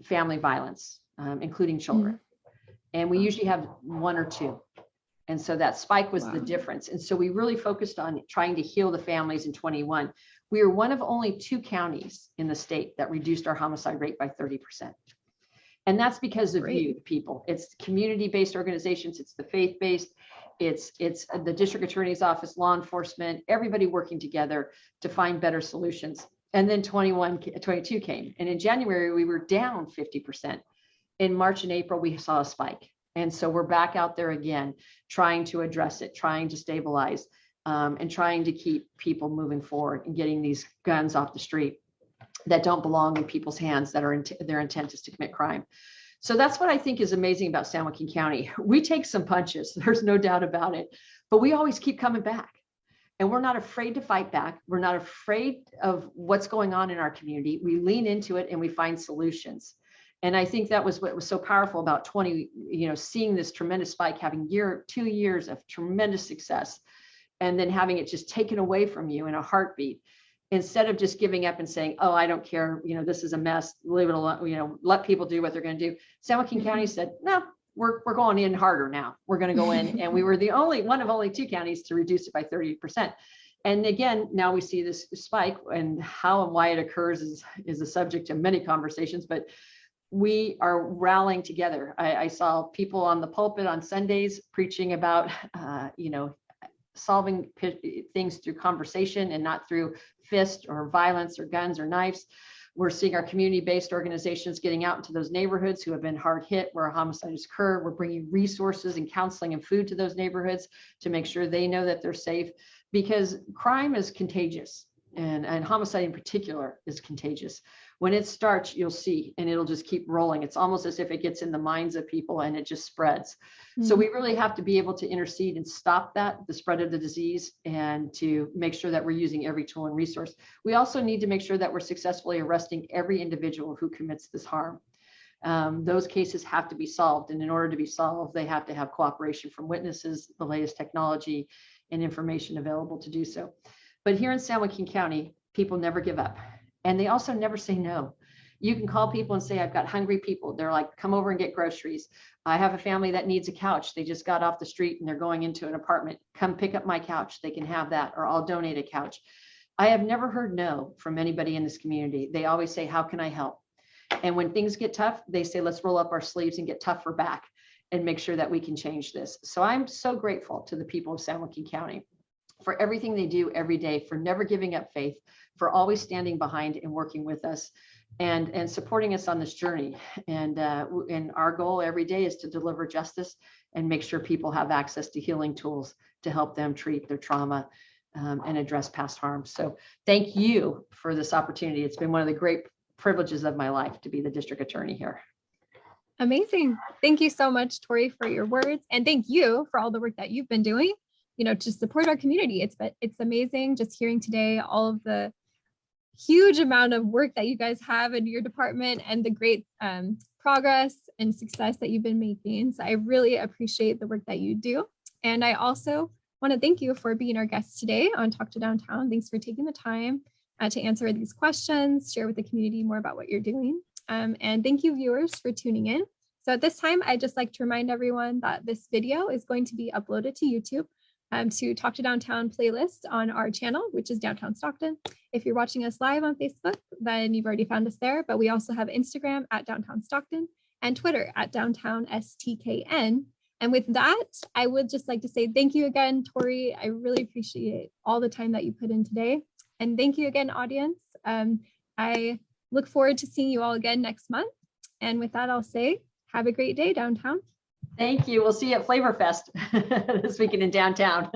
Speaker 2: family violence, including children. And we usually have 1 or 2. And so that spike was the difference. And so we really focused on trying to heal the families in 21. We are one of only 2 counties in the state that reduced our homicide rate by 30%. And that's because of you, the people. It's community-based organizations. It's the faith-based. It's the district attorney's office, law enforcement, everybody working together to find better solutions. And then 22 came. And in January, we were down 50%. In March and April, we saw a spike. And so we're back out there again, trying to address it, trying to stabilize, and trying to keep people moving forward and getting these guns off the street that don't belong in people's hands, that are their intent is to commit crime. So that's what I think is amazing about San Joaquin County. We take some punches, there's no doubt about it, but we always keep coming back. And we're not afraid to fight back. We're not afraid of what's going on in our community. We lean into it and we find solutions. And I think that was what was so powerful about seeing this tremendous spike, having 2 years of tremendous success, and then having it just taken away from you in a heartbeat, instead of just giving up and saying, oh, I don't care, this is a mess, leave it alone, let people do what they're going to do. San Joaquin County said, no, we're going in harder now. We're going to go in. And we were one of only 2 counties to reduce it by 30%. And again, now we see this spike, and how and why it occurs is a subject of many conversations, but we are rallying together. I saw people on the pulpit on Sundays preaching about, solving things through conversation and not through fist or violence or guns or knives. We're seeing our community-based organizations getting out into those neighborhoods who have been hard hit where homicides occur. We're bringing resources and counseling and food to those neighborhoods to make sure they know that they're safe, because crime is contagious, and homicide in particular is contagious. When it starts, you'll see, and it'll just keep rolling. It's almost as if it gets in the minds of people and it just spreads. So we really have to be able to intercede and stop the spread of the disease, and to make sure that we're using every tool and resource. We also need to make sure that we're successfully arresting every individual who commits this harm. Those cases have to be solved. And in order to be solved, they have to have cooperation from witnesses, the latest technology and information available to do so. But here in San Joaquin County, people never give up. And they also never say no. You can call people and say, I've got hungry people. They're like, come over and get groceries. I have a family that needs a couch. They just got off the street and they're going into an apartment. Come pick up my couch. They can have that, or I'll donate a couch. I have never heard no from anybody in this community. They always say, how can I help? And when things get tough, they say, let's roll up our sleeves and get tougher back and make sure that we can change this. So I'm so grateful to the people of San Joaquin County for everything they do every day, for never giving up faith, for always standing behind and working with us. and supporting us on this journey. And our goal every day is to deliver justice and make sure people have access to healing tools to help them treat their trauma and address past harm. So thank you for this opportunity. It's been one of the great privileges of my life to be the district attorney here.
Speaker 1: Amazing. Thank you so much, Tori, for your words. And thank you for all the work that you've been doing, to support our community. It's amazing just hearing today all of the huge amount of work that you guys have in your department and the great progress and success that you've been making. So I really appreciate the work that you do. And I also want to thank you for being our guest today on Talk to Downtown. Thanks for taking the time to answer these questions, share with the community more about what you're doing. And thank you, viewers, for tuning in. So at this time, I'd just like to remind everyone that this video is going to be uploaded to YouTube to Talk to Downtown playlist on our channel, which is Downtown Stockton. If you're watching us live on Facebook, then you've already found us there, but we also have Instagram at Downtown Stockton and Twitter at Downtown STKN. And with that, I would just like to say thank you again, Tori. I really appreciate all the time that you put in today. And thank you again, audience. I look forward to seeing you all again next month. And with that, I'll say, have a great day, downtown.
Speaker 2: Thank you. We'll see you at Flavor Fest this weekend in downtown.